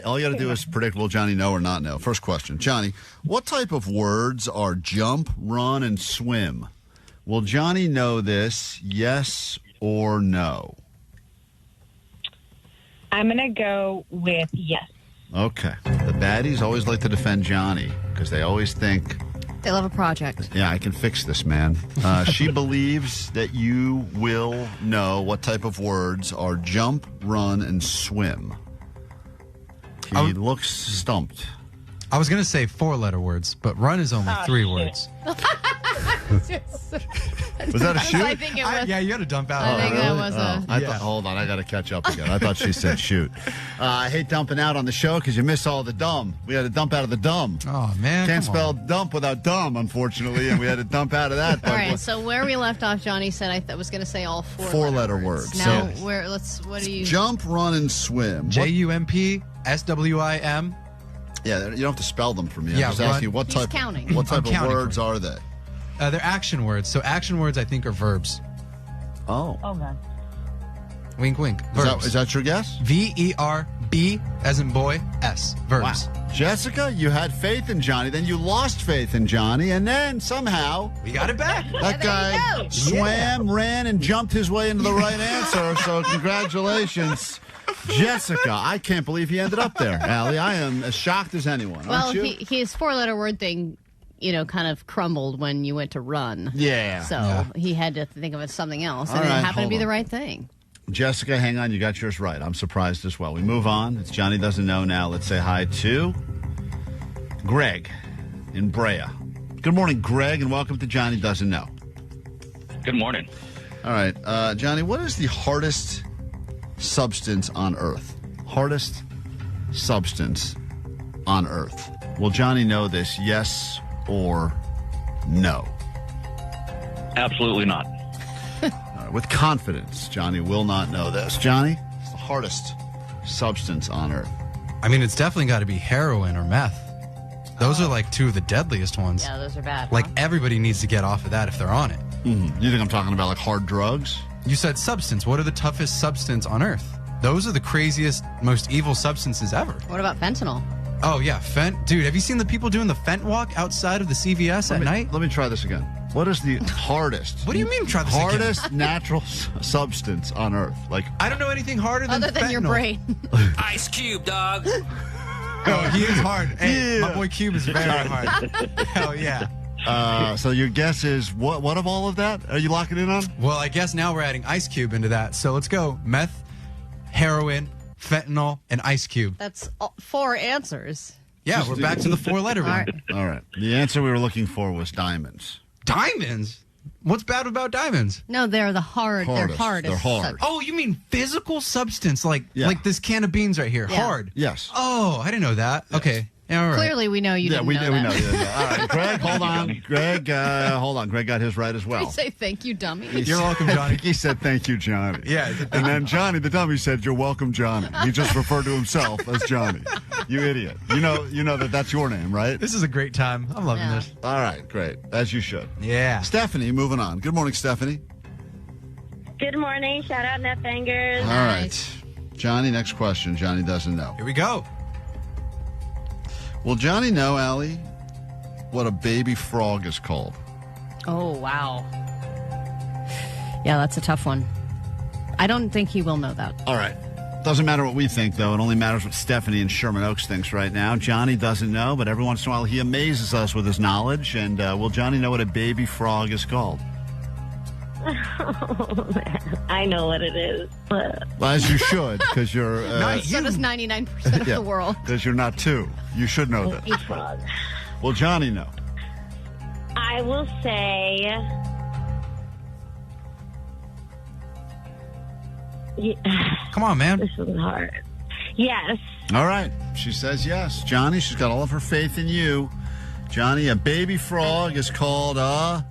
All you got to do is predict, will Johnny know or not know? First question. Johnny, what type of words are jump, run, and swim? Will Johnny know this, yes or no? I'm going to go with yes. Okay. The baddies always like to defend Johnny because they always think... They love a project. Yeah, I can fix this, man. She believes that you will know what type of words are jump, run, and swim. He looks stumped. I was going to say 4-letter words, but run is only 3 words. Was that a shoot? I think it was. Yeah, you got to dump out. I think that was hold on, I got to catch up again. I thought she said shoot. I hate dumping out on the show because you miss all the dumb. We had to dump out of the dumb. Oh, man. Can't spell dump without dumb, unfortunately, and we had to dump out of that. All right, so where we left off, Johnny said I was going to say all 4-letter words. Now, what do you... Jump, run, and swim. JUMP, SWIM. Yeah, you don't have to spell them for me. Yeah, I'm just asking what type of words are they? They're action words. So action words, I think, are verbs. Oh. Oh, God. Wink, wink. Is that your guess? VERB, as in boy, S. Verbs. Wow. Jessica, you had faith in Johnny, then you lost faith in Johnny, and then somehow... We got it back. That guy swam, ran, and jumped his way into the right answer, so congratulations. Jessica, I can't believe he ended up there. Allie, I am as shocked as anyone. Well, aren't you? his 4-letter word thing, kind of crumbled when you went to run. Yeah. So he had to think of it something else, and All it right, happened to be hold the on. right thing. Jessica, hang on. You got yours right. I'm surprised as well. We move on. It's Johnny Doesn't Know now. Let's say hi to Greg in Brea. Good morning, Greg, and welcome to Johnny Doesn't Know. Good morning. All right. Johnny, what is the hardest substance on Earth? Hardest substance on Earth. Will Johnny know this, yes or no? Absolutely not. With confidence, Johnny will not know this. Johnny, it's the hardest substance on Earth. I mean, it's definitely got to be heroin or meth. Those are like 2 of the deadliest ones. Yeah, those are bad. Like, everybody needs to get off of that if they're on it. Mm-hmm. You think I'm talking about like hard drugs? You said substance. What are the toughest substance on Earth? Those are the craziest, most evil substances ever. What about fentanyl? Oh, yeah. Dude, have you seen the people doing the fent walk outside of the CVS at night? Let me try this again. What is the hardest? What do you mean try this hardest natural substance on Earth? Like, I don't know anything harder than Other than fentanyl. your brain. Ice Cube, dog. Oh, he is hard. Hey, my boy Cube is very hard. Hell yeah. So your guess is what of all of that? Are you locking in on? Well, I guess now we're adding Ice Cube into that. So let's go. Meth, heroin, fentanyl, and Ice Cube. That's 4 answers. Yeah, we're back to the 4-letter one. All right. The answer we were looking for was diamonds. Diamonds? What's bad about diamonds? No, they're the hardest. They're hard. Oh, you mean physical substance, like this can of beans right here, hard. Yes. Oh, I didn't know that. Yes. Okay. All right. Clearly, we know you didn't know that. We know. Yeah. All right, Greg, hold on. Hold on. Greg got his right as well. We say thank you, dummy. You're welcome, Johnny. He said thank you, Johnny. Yeah. And then Johnny, the dummy, said you're welcome, Johnny. He just referred to himself as Johnny. You idiot. You know that's your name, right? This is a great time. I'm loving this. All right, great. As you should. Yeah. Stephanie, moving on. Good morning, Stephanie. Good morning. Shout out Net Bangers. All right. Johnny, next question. Johnny doesn't know. Here we go. Will Johnny know, Allie, what a baby frog is called? Oh, wow. Yeah, that's a tough one. I don't think he will know that. All right. Doesn't matter what we think, though. It only matters what Stephanie in Sherman Oaks thinks right now. Johnny doesn't know, but every once in a while he amazes us with his knowledge. And will Johnny know what a baby frog is called? Oh, man. I know what it is. But... Well, as you should, because you're... so does 99% of the world. Because you're not 2. You should know that. Baby frog. Will Johnny know? I will say... Yeah. Come on, man. This is hard. Yes. All right. She says yes. Johnny, she's got all of her faith in you. Johnny, a baby frog is called a...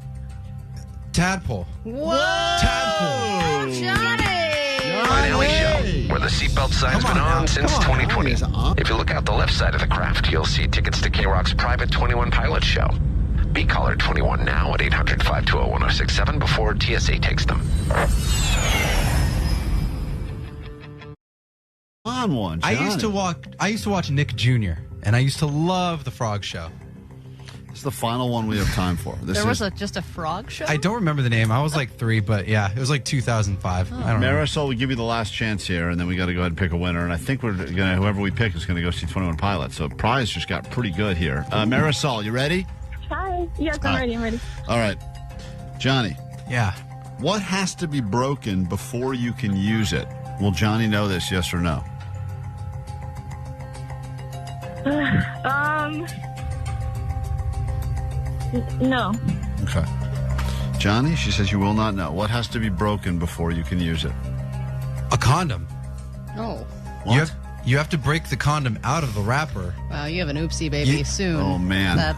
Tadpole. Whoa! Tadpole. Johnny! Klein Alley Show, where the seatbelt sign's been on since 2020. If you look out the left side of the craft, you'll see tickets to KROQ's private 21 Pilots show. Be caller 21 now at 800-520-1067 before TSA takes them. On one, Johnny. I used to watch Nick Jr. and I used to love the Frog Show. This is the final one we have time for. There was just a frog show? I don't remember the name. I was like 3, but yeah, it was like 2005. I don't know. Marisol, we give you the last chance here, and then we got to go ahead and pick a winner. And I think whoever we pick is going to go see 21 Pilots. So prize just got pretty good here. Marisol, you ready? Hi. Yes, I'm ready. All right. Johnny. Yeah. What has to be broken before you can use it? Will Johnny know this, yes or no? No. Okay. Johnny, she says you will not know. What has to be broken before you can use it? A condom. Oh. What? You have to break the condom out of the wrapper. Wow, you have an oopsie baby soon. Oh, man. I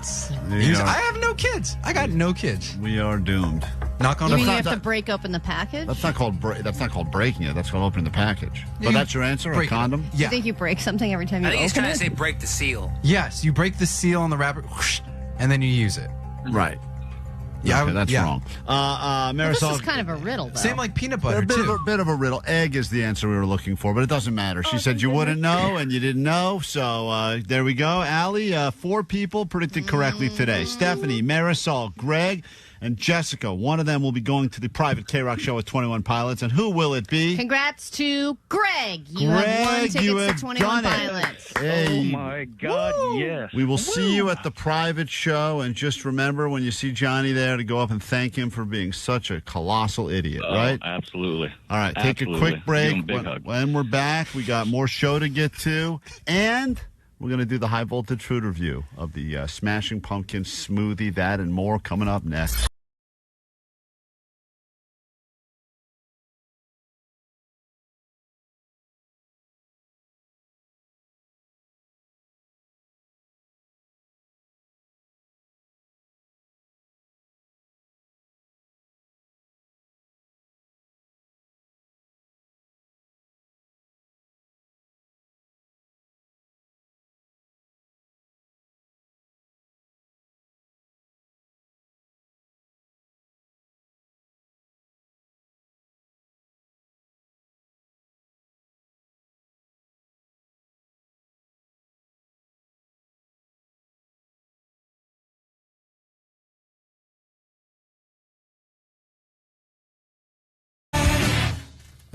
have no kids. I got no kids. We are doomed. Knock on you the mean you have to break open the package? That's not called breaking it. That's called opening the package. But that's your answer? A condom? Yeah. You think you break something every time you open it? I think he's trying to say break the seal. Yes, you break the seal on the wrapper, whoosh, and then you use it. Right. Yeah, okay, that's wrong. Marisol, this is kind of a riddle, though. Same like peanut butter, a bit of a riddle. Egg is the answer we were looking for, but it doesn't matter. She said you wouldn't know, and you didn't know, so there we go. Allie, 4 people predicted correctly today. Stephanie, Marisol, Greg, and Jessica. One of them will be going to the private KROQ show with 21 Pilots, and who will it be? Congrats to Greg. You have won tickets to 21 Pilots. Hey. Oh, my God, yes. We will see you at the private show, and just remember when you see Johnny there to go up and thank him for being such a colossal idiot, right? Absolutely. All right, take a quick break. When we're back, we got more show to get to, and we're going to do the high voltage food review of the Smashing Pumpkin smoothie. That and more coming up next.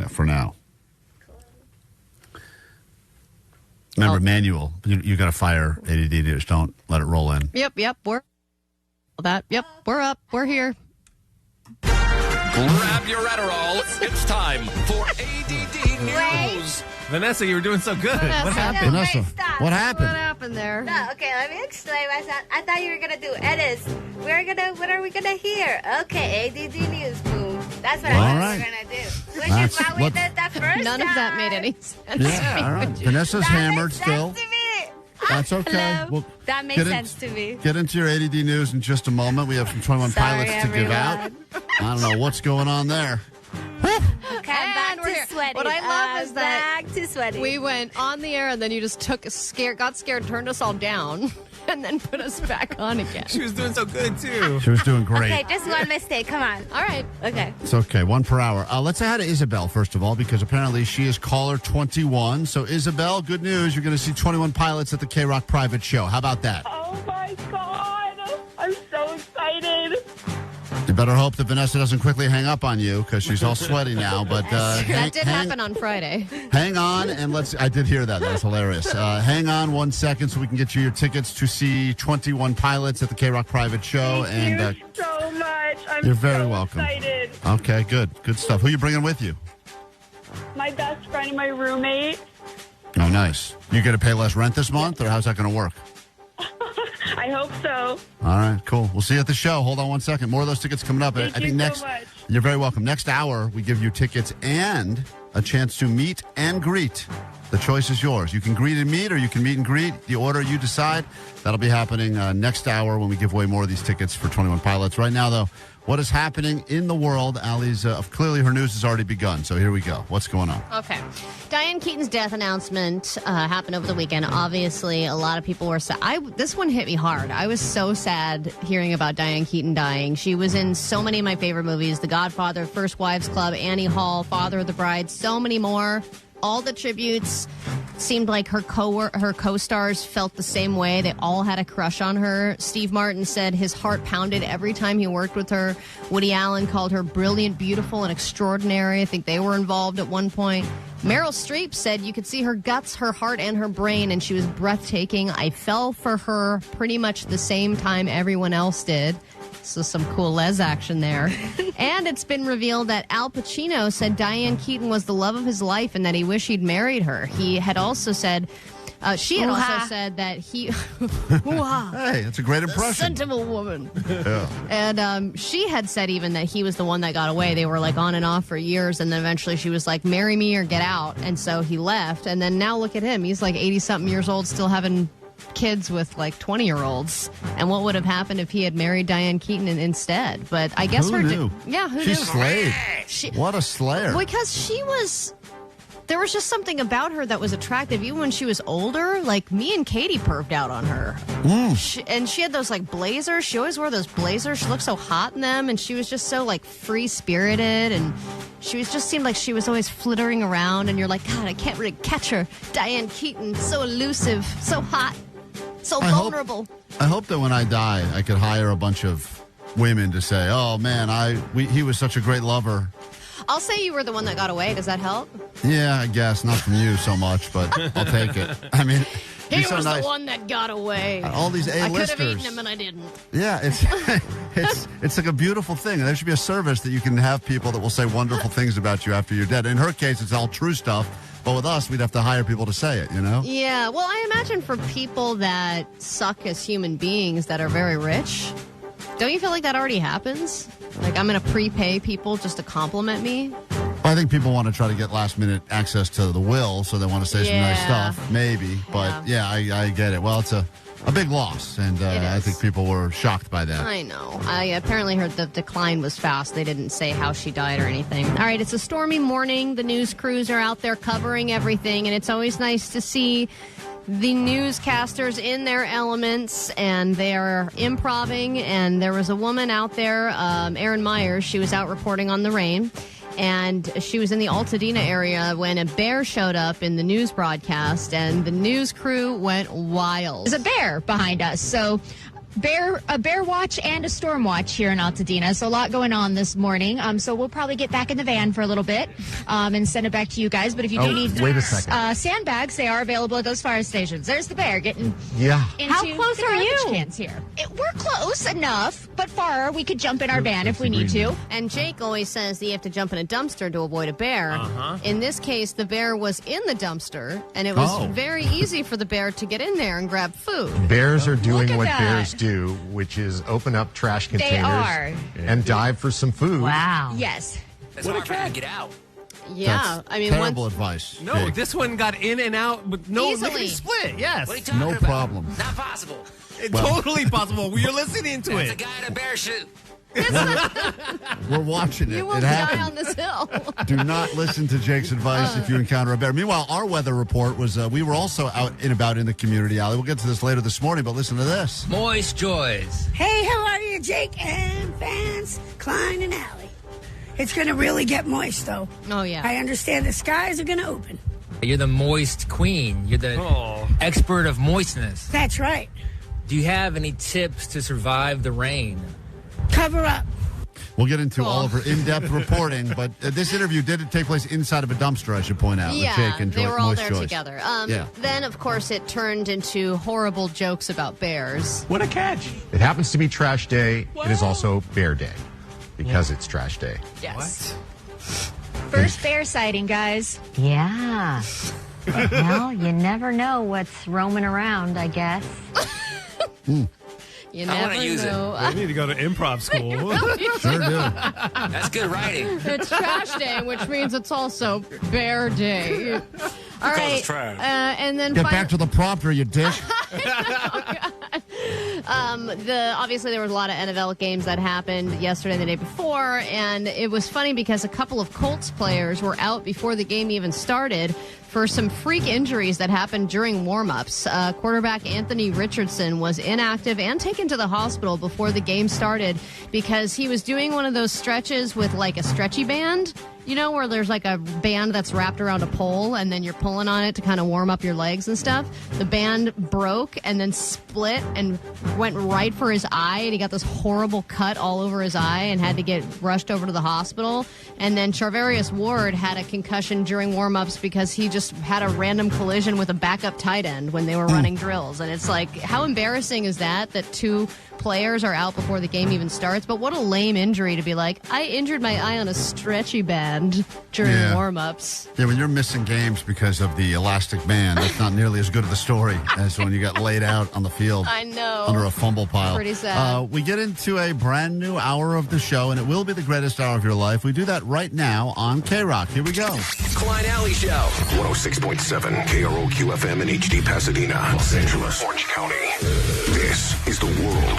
For now. Remember, manual. You got to fire ADD. Just don't let it roll in. Yep. that. Yep, we're up. We're here. Grab your Adderall. It's time for ADD News. Vanessa, you were doing so good. Vanessa. What happened? Vanessa, what happened? What happened there? No, okay, let me explain myself. I thought you were gonna do edits. What are we gonna hear? Okay, ADD News, boom. That's what I thought we were gonna do. Which is why we did that first None time. of that made any sense. Yeah, all right. Vanessa's hammered still. To me. That's okay. Hello. We'll That makes get sense to me. Get into your ADD news in just a moment. We have some 21 Sorry, Pilots to give out. I don't know what's going on there. Okay, I'm back we're to here. sweating. What I love is that back to sweating. we went on the air and then you just got scared, turned us all down, and then put us back on again. She was doing so good, too. She was doing great. Okay, just one mistake. Come on. All right. Okay. It's okay. 1 per hour. Let's say hi to Isabel, first of all, because apparently she is caller 21. So, Isabel, good news. You're going to see 21 Pilots at the KROQ private show. How about that? Oh, my God. I'm so excited. You better hope that Vanessa doesn't quickly hang up on you because she's all sweaty now. But that did happen on Friday. Hang on and I did hear that. That was hilarious. Hang on 1 second so we can get you your tickets to see 21 Pilots at the KROQ private show. Thank you so much. I'm you're very so welcome. excited. Okay, good. Good stuff. Who are you bringing with you? My best friend and my roommate. Oh, nice. You going to pay less rent this month, or how's that going to work? I hope so. All right, cool. We'll see you at the show. Hold on 1 second. More of those tickets coming up. Thank I think you next. so much. You're very welcome. Next hour, we give you tickets and a chance to meet and greet. The choice is yours. You can greet and meet, or you can meet and greet. The order you decide. That'll be happening next hour when we give away more of these tickets for 21 Pilots. Right now, though, what is happening in the world? Allie's clearly her news has already begun. So here we go. What's going on? Okay. Diane Keaton's death announcement happened over the weekend. Obviously, a lot of people were sad. This one hit me hard. I was so sad hearing about Diane Keaton dying. She was in so many of my favorite movies: The Godfather, First Wives Club, Annie Hall, Father of the Bride, so many more. All the tributes seemed like her co-stars felt the same way. They all had a crush on her. Steve Martin said his heart pounded every time he worked with her. Woody Allen called her brilliant, beautiful, and extraordinary. I think they were involved at one point. Meryl Streep said you could see her guts, her heart, and her brain, and she was breathtaking. I fell for her pretty much the same time everyone else did. So some cool Les action there. And it's been revealed that Al Pacino said Diane Keaton was the love of his life and that he wished he'd married her. He had also said, she had also said that he... Hey, that's a great impression. Sentimental woman. Yeah. And she had said even that he was the one that got away. They were like on and off for years. And then eventually she was like, marry me or get out. And so he left. And then now look at him. He's like 80-something years old, still having kids with like 20-year-olds. And what would have happened if he had married Diane Keaton instead? But I guess who knew? Who She's knew? slayed. What a slayer. Because there was just something about her that was attractive. Even when she was older, like me and Katie perved out on her. And she had those like blazers. She always wore those blazers. She looked so hot in them. And she was just so like free-spirited. And just seemed like she was always flittering around. And you're like, God, I can't really catch her. Diane Keaton, so elusive, so hot, so vulnerable. I hope that when I die, I could hire a bunch of women to say, oh, man, he was such a great lover. I'll say you were the one that got away. Does that help? Yeah, I guess. Not from you so much, but I'll take it. I mean, he so was nice. the one that got away. All these A-listers. I could have eaten him and I didn't. Yeah, it's like a beautiful thing. There should be a service that you can have people that will say wonderful things about you after you're dead. In her case, it's all true stuff. But with us, we'd have to hire people to say it, you know? Yeah, well, I imagine for people that suck as human beings that are very rich, don't you feel like that already happens? Like, I'm going to prepay people just to compliment me? I think people want to try to get last-minute access to the will, so they want to say some nice stuff, maybe. But, I get it. Well, it's a big loss, and I think people were shocked by that. I know. I apparently heard the decline was fast. They didn't say how she died or anything. All right, it's a stormy morning. The news crews are out there covering everything, and it's always nice to see the newscasters in their elements, and they are improvising. And there was a woman out there, Erin Myers. She was out reporting on the rain. And she was in the Altadena area when a bear showed up in the news broadcast, and the news crew went wild. There's a bear behind us. So a bear watch and a storm watch here in Altadena. So a lot going on this morning. So we'll probably get back in the van for a little bit and send it back to you guys. But if you do need wait a second. sandbags, they are available at those fire stations. There's the bear getting into How close the are you? cans here. We're close enough, but far we could jump in our van if we need to. And Jake always says that you have to jump in a dumpster to avoid a bear. In this case, the bear was in the dumpster, and it was very easy for the bear to get in there and grab food. Bears are doing what bears do, which is open up trash containers and dive for some food. Wow. Yes. It's hard for them to get out. Yeah, That's terrible advice. No, Jake. this one got in and out with no Easily. split. Yes. What are you talking No about? problem. Not possible. It's totally possible. You're listening to That's it. a guy in a bear suit. We're watching it. You will It die happened. on this hill. Do not listen to Jake's advice if you encounter a bear. Meanwhile, our weather report was we were also out and about in the community, Allie. We'll get to this later this morning, but listen to this. Moist joys. Hey, how are you, Jake and fans? Klein and Allie. It's going to really get moist, though. Oh, yeah. I understand the skies are going to open. You're the moist queen. You're the expert of moistness. That's right. Do you have any tips to survive the rain? Cover up. We'll get into all of her in-depth reporting, but this interview did take place inside of a dumpster, I should point out. with Yeah, Jake and they were all Moist there Joyce. together. Yeah. Then, of course, it turned into horrible jokes about bears. What a catch. It happens to be trash day. It is also bear day because it's trash day. Yes. First bear sighting, guys. Yeah. Well, you never know what's roaming around, I guess. You I never wanna use it. know. We need to go to improv school. Sure do. That's good writing. It's trash day, which means it's also bear day. All right. it's trash. And then Get back to the prompter, you dick. Obviously there was a lot of NFL games that happened yesterday and the day before, and it was funny because a couple of Colts players were out before the game even started for some freak injuries that happened during warm-ups. Quarterback Anthony Richardson was inactive and taken to the hospital before the game started because he was doing one of those stretches with like a stretchy band. You know, where there's like a band that's wrapped around a pole and then you're pulling on it to kind of warm up your legs and stuff. The band broke and then split and went right for his eye, and he got this horrible cut all over his eye and had to get rushed over to the hospital. And then Charvarius Ward had a concussion during warm-ups because he just had a random collision with a backup tight end when they were running drills. And it's like, how embarrassing is that two players are out before the game even starts? But what a lame injury to be like, I injured my eye on a stretchy band during warm-ups. Yeah, when you're missing games because of the elastic band, that's not nearly as good of a story as when you got laid out on the field. I know. Under a fumble pile. Pretty sad. We get into a brand new hour of the show, and it will be the greatest hour of your life. We do that right now on KROQ. Here we go. Klein Alley Show. 106.7 KROQ FM in HD Pasadena, Los Angeles, Orange County. This is the world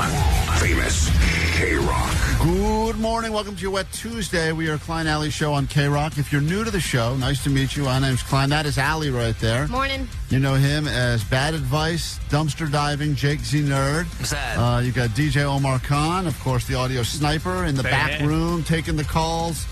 famous KROQ. Good morning. Welcome to your Wet Tuesday. We are Klein Alley Show on KROQ. If you're new to the show, nice to meet you. My name's Klein. That is Allie right there. Morning. You know him as Bad Advice, Dumpster Diving, Jake Z Nerd. What's that? You got DJ Omar Khan, of course, the audio sniper in the back room, taking the calls.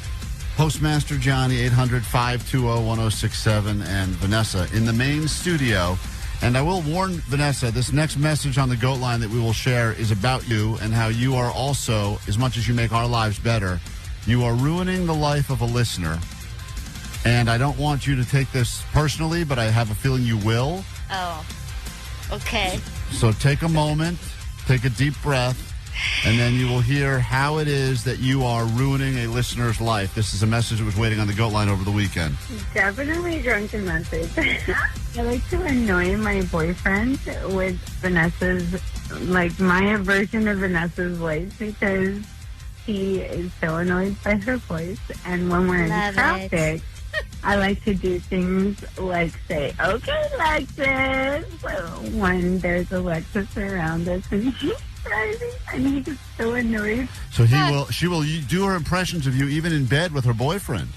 Postmaster Johnny, 800-520-1067, and Vanessa in the main studio. And I will warn Vanessa, this next message on the GOAT line that we will share is about you and how you are also, as much as you make our lives better, you are ruining the life of a listener. And I don't want you to take this personally, but I have a feeling you will. Oh, okay. So take a moment, take a deep breath, and then you will hear how it is that you are ruining a listener's life. This is a message that was waiting on the GOAT line over the weekend. Definitely drunken message. I like to annoy my boyfriend with Vanessa's, like my version of Vanessa's voice, because he is so annoyed by her voice. And when we're in traffic, I like to do things like say, okay, Lexus, when there's Alexis around us and she's driving, and he gets so annoyed. So she will do her impressions of you even in bed with her boyfriend.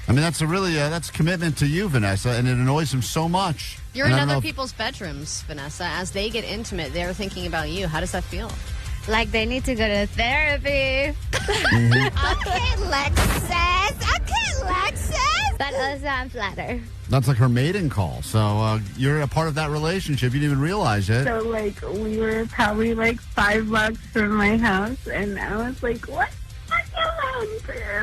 I mean, that's that's commitment to you, Vanessa, and it annoys him so much. You're in other people's bedrooms, Vanessa. As they get intimate, they're thinking about you. How does that feel? Like they need to go to therapy. Mm-hmm. Okay, Lexus. Okay, Lexus. But also, I'm flattered. That's like her mating call. So you're a part of that relationship. You didn't even realize it. So, like, we were probably, like, 5 blocks from my house, and I was like, what?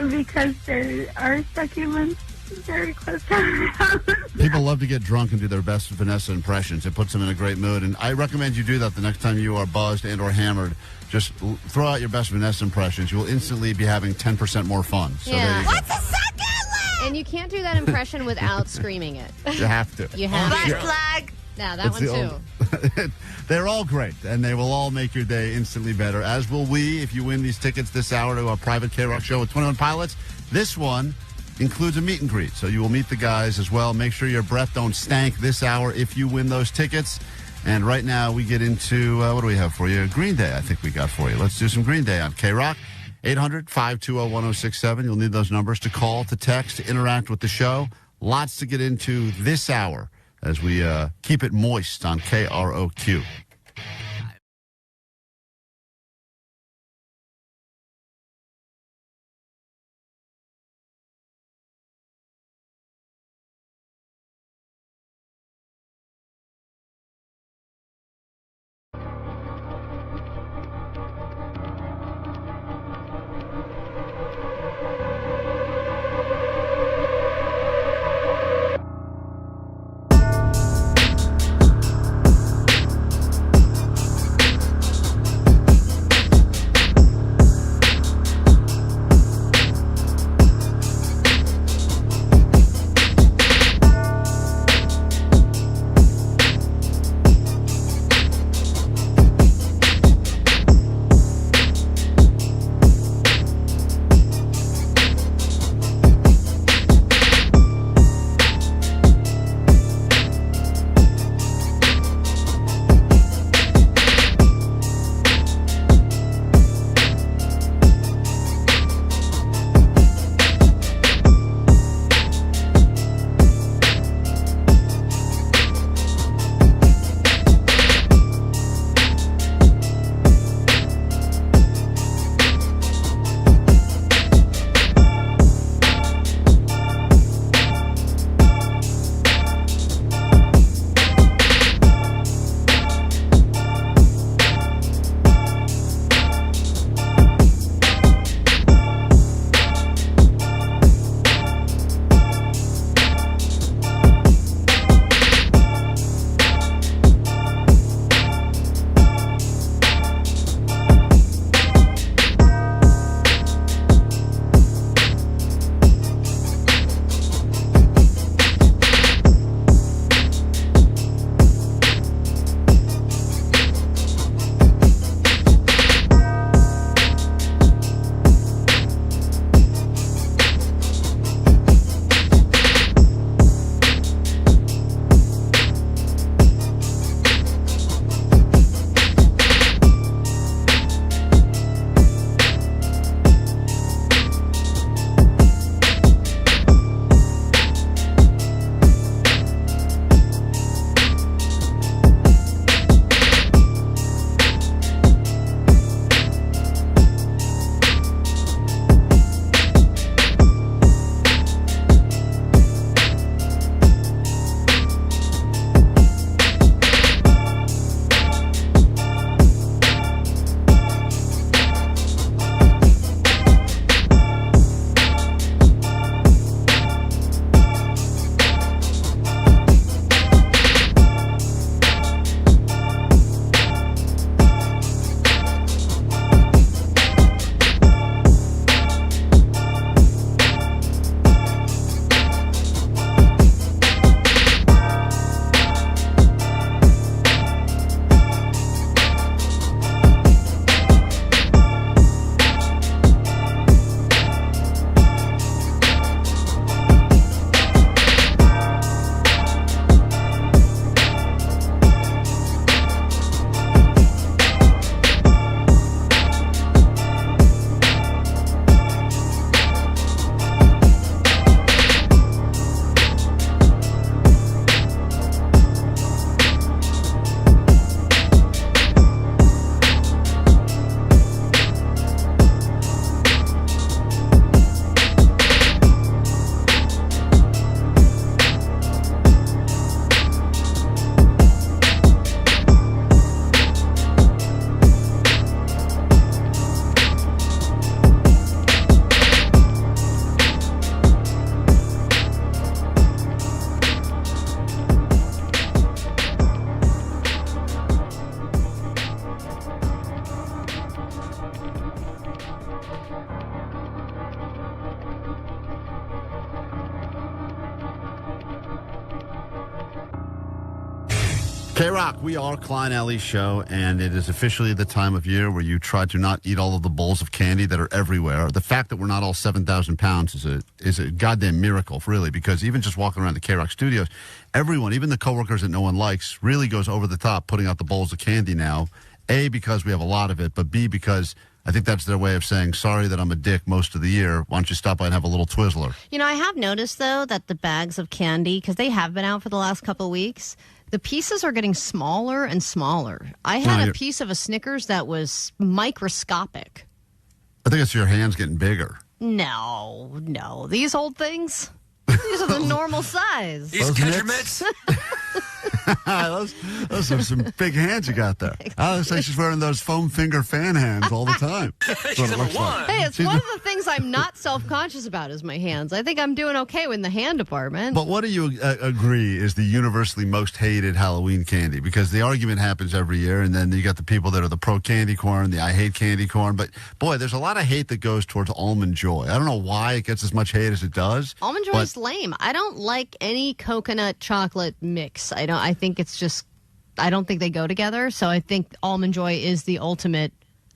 Because there are succulents very close to our house. People love to get drunk and do their best Vanessa impressions. It puts them in a great mood. And I recommend you do that the next time you are buzzed and or hammered. Just throw out your best Vanessa impressions. You will instantly be having 10% more fun. So yeah. What's a succulent? And you can't do that impression without screaming it. You have to. You have Butt to. plug. Yeah, that one too. They're all great, and they will all make your day instantly better, as will we if you win these tickets this hour to our private KROQ show with 21 Pilots. This one includes a meet and greet, so you will meet the guys as well. Make sure your breath don't stank this hour if you win those tickets. And right now we get into, what do we have for you? Green Day, I think we got for you. Let's do some Green Day on KROQ. 800-520-1067. You'll need those numbers to call, to text, to interact with the show. Lots to get into this hour as we keep it moist on KROQ. KROQ, we are Klein Alley Show, and it is officially the time of year where you try to not eat all of the bowls of candy that are everywhere. The fact that we're not all 7,000 pounds is a goddamn miracle, really, because even just walking around the KROQ studios, everyone, even the coworkers that no one likes, really goes over the top putting out the bowls of candy now. A, because we have a lot of it, but B, because I think that's their way of saying, sorry that I'm a dick most of the year. Why don't you stop by and have a little Twizzler? You know, I have noticed, though, that the bags of candy, because they have been out for the last couple of weeks, the pieces are getting smaller and smaller. I had a piece of a Snickers that was microscopic. I think it's your hands getting bigger. No. These old things, these are the normal size. These country mitts? Those are some big hands you got there. I was like she's wearing those foam finger fan hands all the time. She's number one. Hey, it's one of the things I'm not self-conscious about is my hands. I think I'm doing okay in the hand department. But what do you agree is the universally most hated Halloween candy? Because the argument happens every year, and then you got the people that are the pro candy corn, the I hate candy corn. But, boy, there's a lot of hate that goes towards Almond Joy. I don't know why it gets as much hate as it does. Almond Joy is lame. I don't like any coconut chocolate mix. I think it's just, I don't think they go together. So I think Almond Joy is the ultimate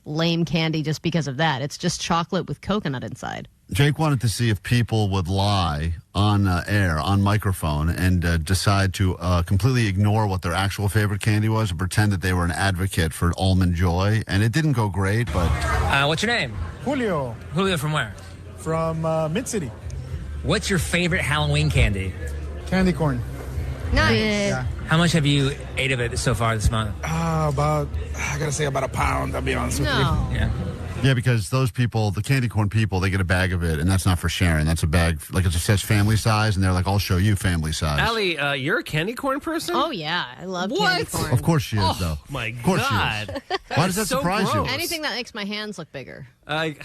lame candy just because of that. It's just chocolate with coconut inside. Jake wanted to see if people would lie on air, on microphone, and decide to completely ignore what their actual favorite candy was and pretend that they were an advocate for Almond Joy. And it didn't go great, but... What's your name? Julio. Julio from where? From Mid-City. What's your favorite Halloween candy? Candy corn. Nice. Yeah. How much have you ate of it so far this month? I gotta say about a pound, I'll be honest with you. Yeah. Yeah, because those people, the candy corn people, they get a bag of it, and that's not for sharing. That's a bag, like it just says family size, and they're like, I'll show you family size. Allie, you're a candy corn person? Oh, yeah. I love candy corn. Of course she is, though. My of course God. She is. Why does that so surprise gross. you? Anything that makes my hands look bigger. I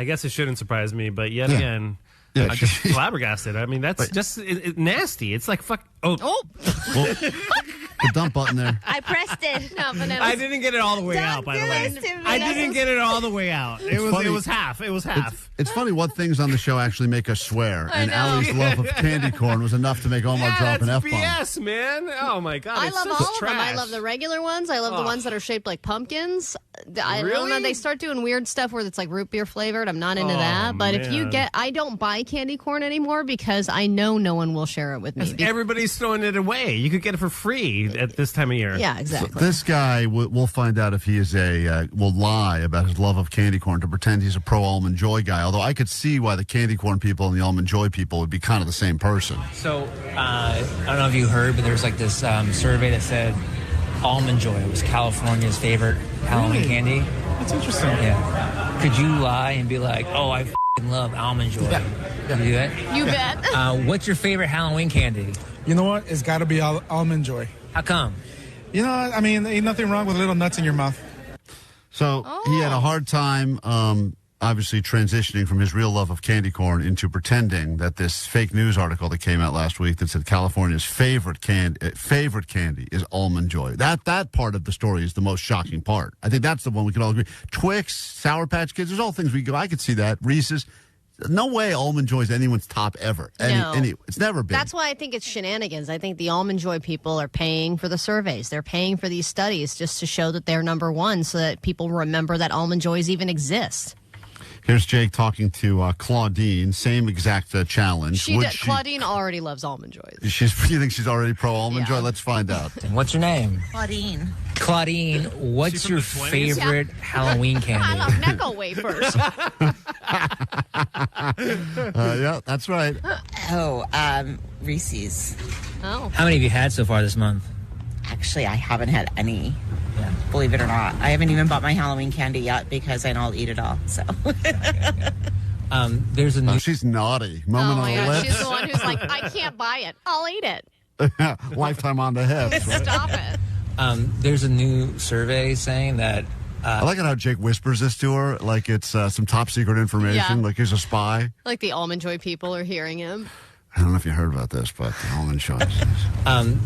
guess it shouldn't surprise me, but yet again... Yeah, I'm just flabbergasted. I mean, that's just nasty. It's like, fuck. Oh. Well, the dump button there. I pressed it. No, Vanessa. I didn't get it all the way out, by the way. I didn't get it all the way out. It was half. It was half. It's funny what things on the show actually make us swear. And Allie's love of candy corn was enough to make Omar drop an F-bomb. BS, man. Oh, my God. I love all of them. I love the regular ones. I love the ones that are shaped like pumpkins. I don't know. They start doing weird stuff where it's like root beer flavored. I'm not into that. But if you get, I don't buy candy corn anymore because I know no one will share it with me. Everybody's throwing it away. You could get it for free at this time of year. Yeah, exactly. So this guy, we'll find out if he is will lie about his love of candy corn to pretend he's a pro Almond Joy guy. Although I could see why the candy corn people and the Almond Joy people would be kind of the same person. So, I don't know if you heard, but there was like this survey that said Almond Joy was California's favorite Halloween candy. That's interesting. Yeah. Could you lie and be like, oh, I love Almond Joy? Yeah. Can you do that? You bet. What's your favorite Halloween candy? You know what? It's got to be Almond Joy. How come? You know, I mean, ain't nothing wrong with little nuts in your mouth. So he had a hard time, obviously, transitioning from his real love of candy corn into pretending that this fake news article that came out last week that said California's favorite candy is Almond Joy. That part of the story is the most shocking part. I think that's the one we can all agree. Twix, Sour Patch Kids, there's all things I could see that. Reese's. No way Almond Joy is anyone's top ever. No. It's never been. That's why I think it's shenanigans. I think the Almond Joy people are paying for the surveys. They're paying for these studies just to show that they're number one so that people remember that Almond Joys even exist. Here's Jake talking to Claudine. Same exact challenge. Claudine already loves Almond Joys. You think she's already pro Almond Joy? Let's find out. And what's your name? Claudine. Claudine, what's your favorite Halloween candy? I love Necco wafers. Yeah, that's right. Reese's. Oh. How many have you had so far this month? Actually, I haven't had any. Yeah. Believe it or not. I haven't even bought my Halloween candy yet because I know I'll eat it all. So. There's a new... she's naughty. Moment oh my on the God, lips. she's the one who's like, I can't buy it. I'll eat it. Lifetime on the hips. Right? Stop it. There's a new survey saying that... I like it how Jake whispers this to her like it's some top secret information, like he's a spy. Like the Almond Joy people are hearing him. I don't know if you heard about this, but the Almond Joy.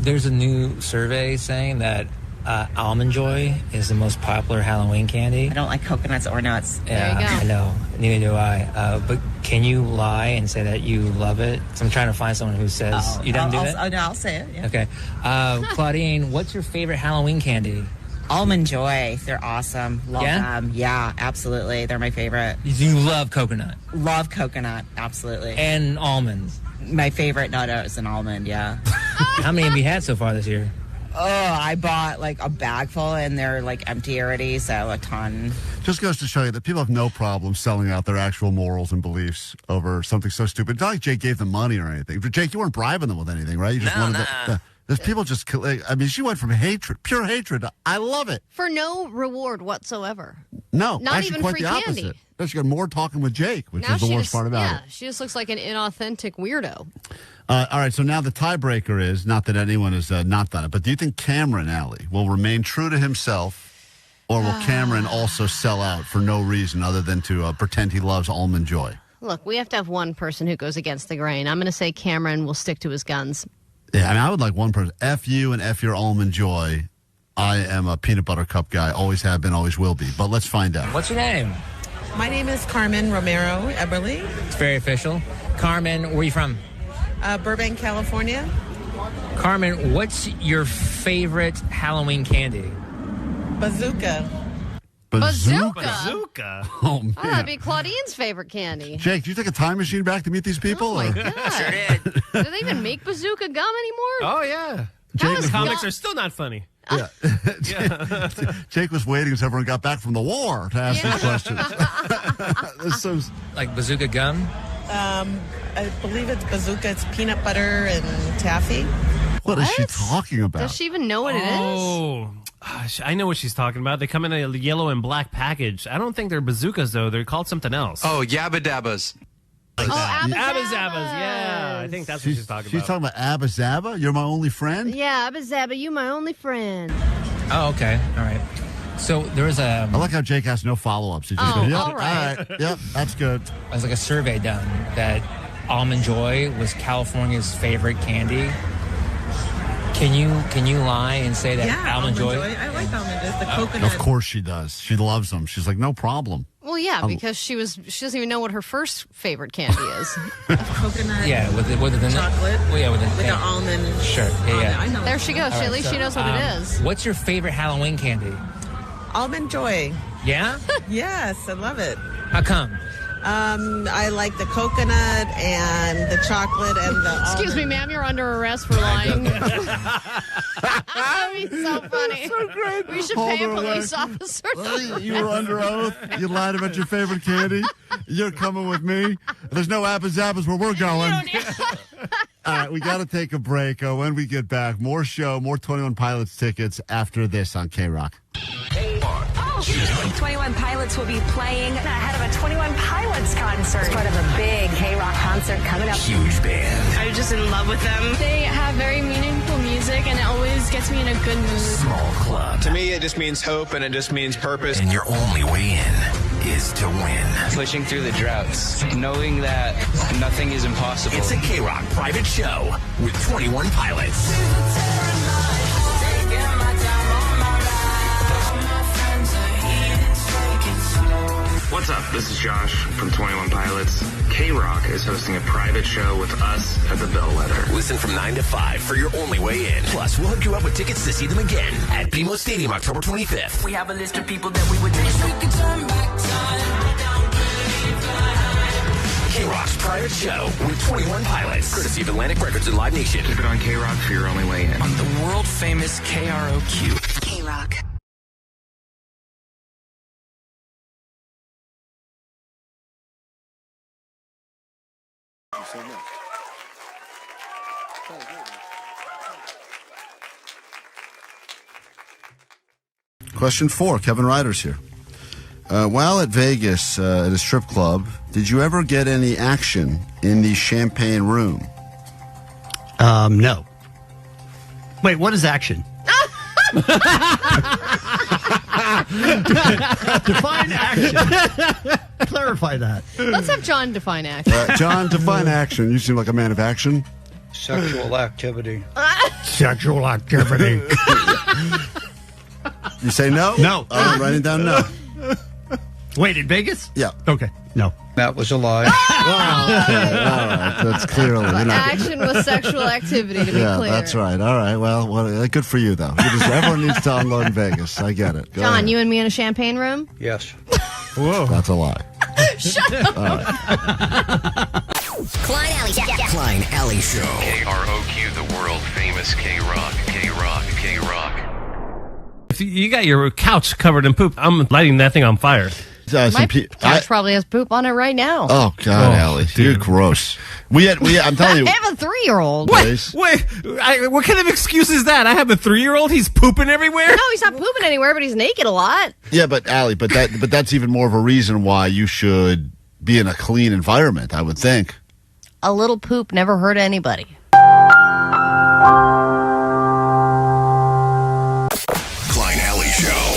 There's a new survey saying that Almond Joy is the most popular Halloween candy. I don't like coconuts or nuts. Yeah, There you go. I know. Neither do I. But can you lie and say that you love it? So I'm trying to find someone who says you don't do it. Oh, no, I'll say it. Yeah. Okay. Claudine, what's your favorite Halloween candy? Almond Joy. They're awesome. Love them. Yeah, absolutely. They're my favorite. You love coconut. Love coconut. Absolutely. And almonds. My favorite nut is an almond, yeah. How many have you had so far this year? Oh, I bought like a bag full and they're like empty already, so a ton. Just goes to show you that people have no problem selling out their actual morals and beliefs over something so stupid. It's not like Jake gave them money or anything. But Jake, you weren't bribing them with anything, right? You just wanted there's people just, I mean, she went from hatred, pure hatred to, I love it. For no reward whatsoever. No, Not actually even quite free the candy. opposite. No, she got more talking with Jake, which Now is the she worst just, part about yeah, it. she just looks like an inauthentic weirdo. All right, so now the tiebreaker is, not that anyone has not done it, but do you think Cameron Alley will remain true to himself, or will Cameron also sell out for no reason other than to pretend he loves Almond Joy? Look, we have to have one person who goes against the grain. I'm going to say Cameron will stick to his guns. Yeah, I mean, I would like one person. F you and F your Almond Joy. I am a peanut butter cup guy. Always have been, always will be. But let's find out. What's your name? My name is Carmen Romero Eberly. It's very official. Carmen, where are you from? Burbank, California. Carmen, what's your favorite Halloween candy? Bazooka. Bazooka? Oh, man. Oh, that'd be Claudine's favorite candy. Jake, do you take a time machine back to meet these people? Oh, my God. Sure did. Do they even make bazooka gum anymore? Oh, yeah. Jake, The comics are still not funny. Yeah. Jake was waiting as everyone got back from the war to ask these questions. This so... Like bazooka gum? I believe it's bazooka. It's peanut butter and taffy. What is she talking about? Does she even know what it is? Oh, I know what she's talking about. They come in a yellow and black package. I don't think they're bazookas, though. They're called something else. Oh, Yabba Dabbas. Oh, Abba Zabbas. Yeah, I think that's what she's talking about. She's talking about Abba Zabba? You're my only friend? Yeah, Abba Zabba, you my only friend. Oh, okay. All right. So there was a... I like how Jake has no follow-ups. He just goes, yep, all right. Yep, that's good. There's like a survey done that Almond Joy was California's favorite candy. Can you lie and say that Almond Joy? I like almond joy. The coconut. Of course she does. She loves them. She's like, no problem. Well, yeah, because she doesn't even know what her first favorite candy is. Coconut. Yeah, with the chocolate. Well, yeah, with the almond. Sure. Yeah. I know. There she goes. At least she knows what it is. What's your favorite Halloween candy? Almond Joy. Yeah? Yes, I love it. How come? I like the coconut and the chocolate and the Excuse me, ma'am, you're under arrest for lying. That'd be so funny. So great. We should pay a police officer. You were under oath. You lied about your favorite candy. You're coming with me. There's no Abba Zabbas where we're going. All right, we got to take a break. When we get back, more show, more 21 Pilots tickets after this on KROQ. 21 Pilots will be playing ahead of a 21 Pilots concert. It's part of a big KROQ concert coming up. Huge band. I'm just in love with them. They have very meaningful music, and it always gets me in a good mood. Small club. To me, it just means hope, and it just means purpose. And your only way in is to win. Pushing through the droughts, knowing that nothing is impossible. It's a KROQ private show with 21 Pilots. What's up? This is Josh from 21 Pilots. KROQ is hosting a private show with us at the Bellwether. Listen from 9 to 5 for your only way in. Plus, we'll hook you up with tickets to see them again at BMO Stadium October 25th. We have a list of people that we would wish we could turn back time. KROQ's private show with 21 Pilots. Courtesy of Atlantic Records and Live Nation. Keep it on KROQ for your only way in. On the world famous KROQ. KROQ. Question 4, Kevin Ryder's here. While at Vegas at a strip club, did you ever get any action in the champagne room? No. Wait, what is action? Define action. Clarify that. Let's have John define action. John, define action. You seem like a man of action. Sexual activity. Sexual activity. You say no? No. I'm writing down no. Wait, in Vegas? Yeah. Okay. No. That was a lie. All right. That's clearly. Action with sexual activity, to be clear. That's right. All right. Well, good for you, though. everyone needs to unload in Vegas. I get it. Go John, ahead. you and me in a champagne room? Yes. Whoa. That's a lie. Shut up. All right. Klein Alley Show. Klein Alley Show. KROQ, the world famous KROQ. KROQ. If you got your couch covered in poop, I'm lighting that thing on fire. My couch probably has poop on it right now. Oh, God, Allie. You're gross. I'm telling you. I have a 3-year-old. Wait, what kind of excuse is that? I have a 3-year-old. He's pooping everywhere. No, he's not pooping anywhere, but he's naked a lot. Yeah, but Allie, but that's even more of a reason why you should be in a clean environment, I would think. A little poop never hurt anybody. Klein Alley Show.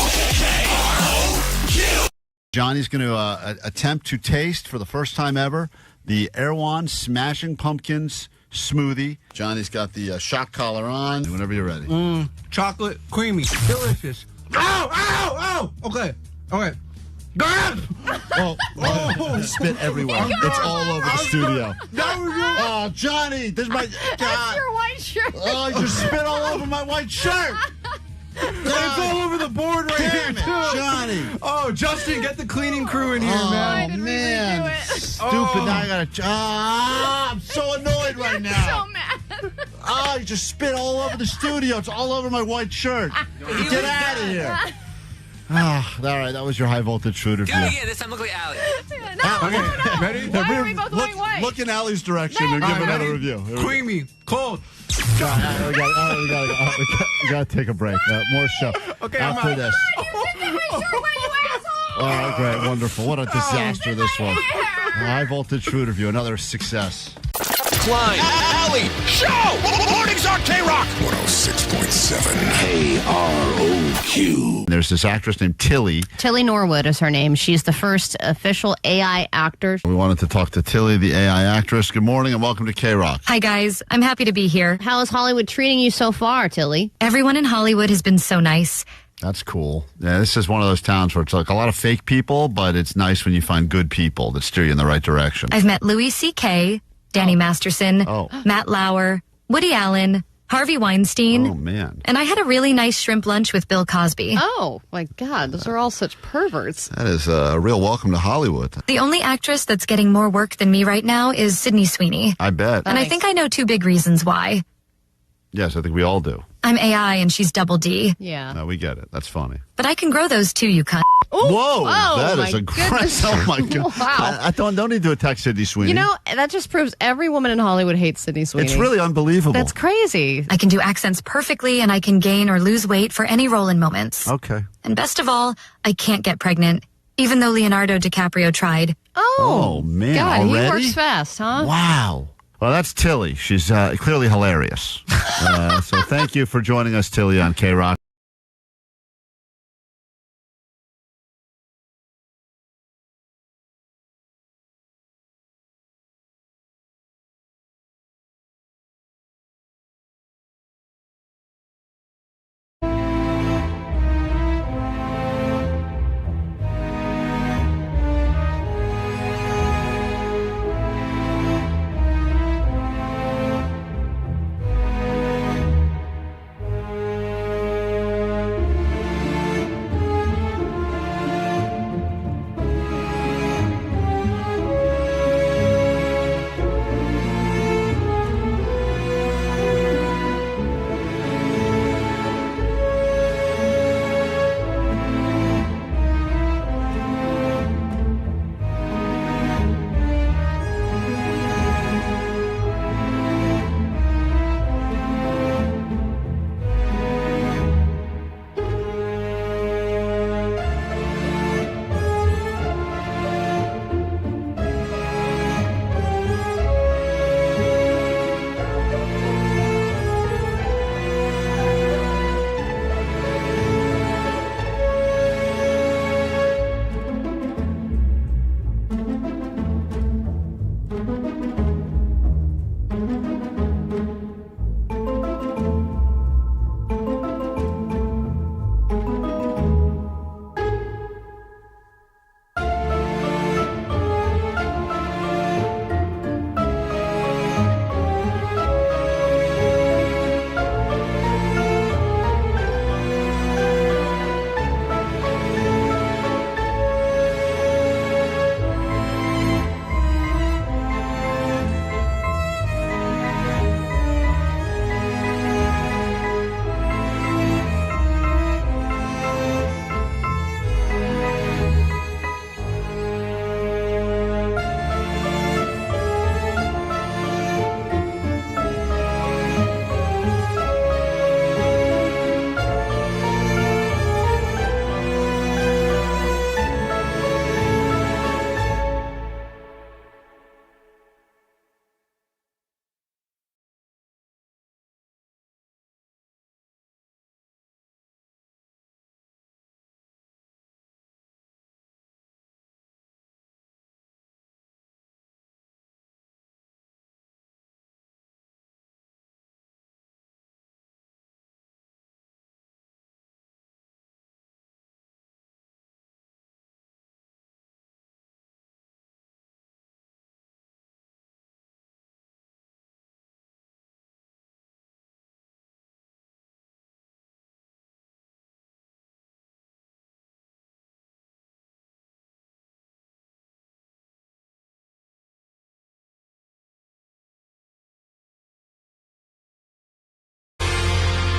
Johnny's going to attempt to taste for the first time ever the Erewhon Smashing Pumpkins smoothie. Johnny's got the shock collar on. Whenever you're ready. Chocolate, creamy, delicious. Ow! Ow! Ow! Okay. God! Oh, spit everywhere. It's all over the studio. Oh, Johnny, this is my... That's your white shirt. Oh, you just spit all over my white shirt. It's all over the board right here, too. Johnny. Oh, Justin, get the cleaning crew in here, man. Oh, man. Stupid. Now I got to... I'm so annoyed right now. So mad. Oh, you just spit all over the studio. It's all over my white shirt. Get out of here. All right, that was your high voltage shooter. Do it again. This time look like Allie. No. Ready? Why are we both wearing white? Look in Allie's direction and give another review. Creamy, cold. We got to take a break. More show. Okay, after this. You took my shirt, you asshole! All right, great, wonderful. What a disaster this was. High voltage shooter review, another success. Klein Alley Show. Mornings on KROQ. 106.7 KROQ. There's this actress named Tilly. Tilly Norwood is her name. She's the first official AI actor. We wanted to talk to Tilly, the AI actress. Good morning and welcome to KROQ. Hi, guys. I'm happy to be here. How is Hollywood treating you so far, Tilly? Everyone in Hollywood has been so nice. That's cool. Yeah, this is one of those towns where it's like a lot of fake people, but it's nice when you find good people that steer you in the right direction. I've met Louis C.K., Danny Masterson, Matt Lauer, Woody Allen, Harvey Weinstein. Oh, man. And I had a really nice shrimp lunch with Bill Cosby. Oh, my God. Those are all such perverts. That is a real welcome to Hollywood. The only actress that's getting more work than me right now is Sydney Sweeney. I bet. And I think I know 2 big reasons why. Yes, I think we all do. I'm AI and she's double D. Yeah. No, we get it. That's funny. But I can grow those too, you cunt. Whoa, that is aggressive. Oh, my God. Wow. I don't need to attack Sydney Sweeney. You know, that just proves every woman in Hollywood hates Sydney Sweeney. It's really unbelievable. That's crazy. I can do accents perfectly and I can gain or lose weight for any role in moments. Okay. And best of all, I can't get pregnant, even though Leonardo DiCaprio tried. Oh, man. God, already? he works fast, huh? Wow. Well, that's Tilly. She's clearly hilarious. So thank you for joining us, Tilly, on KROQ.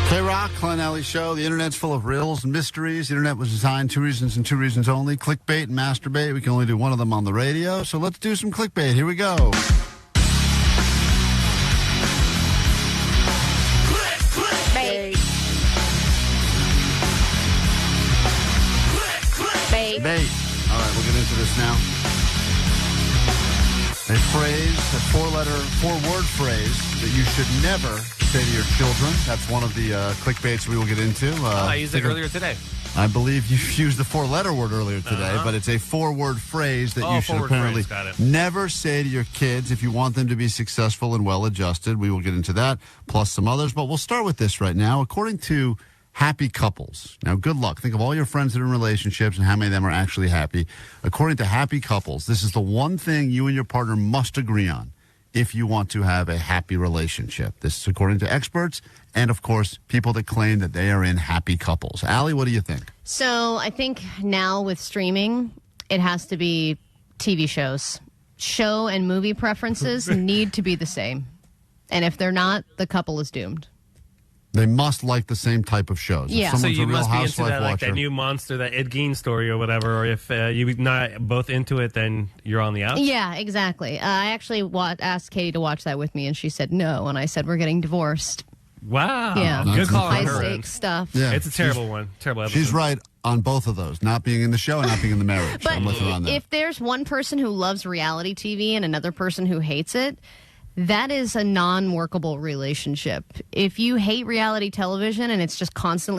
KROQ, Klein Alley Show. The internet's full of riddles and mysteries. The internet was designed 2 reasons and 2 reasons only. Clickbait and masturbate. We can only do one of them on the radio. So let's do some clickbait. Here we go. Bait. Bait. Bait. All right, we'll get into this now. A phrase, a four-word phrase that you should never say to your children. That's one of the clickbaits we will get into. I used it earlier today. I believe you used the 4-letter word earlier today, but it's a 4-word phrase that you should apparently never say to your kids if you want them to be successful and well-adjusted. We will get into that, plus some others. But we'll start with this right now. According to happy couples. Now, good luck. Think of all your friends that are in relationships and how many of them are actually happy. According to happy couples, this is the one thing you and your partner must agree on if you want to have a happy relationship. This is according to experts and, of course, people that claim that they are in happy couples. Allie, what do you think? So I think now with streaming, it has to be TV shows. Show and movie preferences need to be the same. And if they're not, the couple is doomed. They must like the same type of shows. Yeah. So you must be into that, like that new monster, that Ed Gein story or whatever. Or if you're not both into it, then you're on the outs. Yeah, exactly. I actually asked Katie to watch that with me, and she said no. And I said, we're getting divorced. Wow. Yeah. Good call on her High-stakes end. stuff. Yeah. It's a terrible one. Terrible episode. She's right on both of those, not being in the show and not being in the marriage. But I'm with her on that. if there's one person who loves reality TV and another person who hates it, that is a non-workable relationship. If you hate reality television and it's just constantly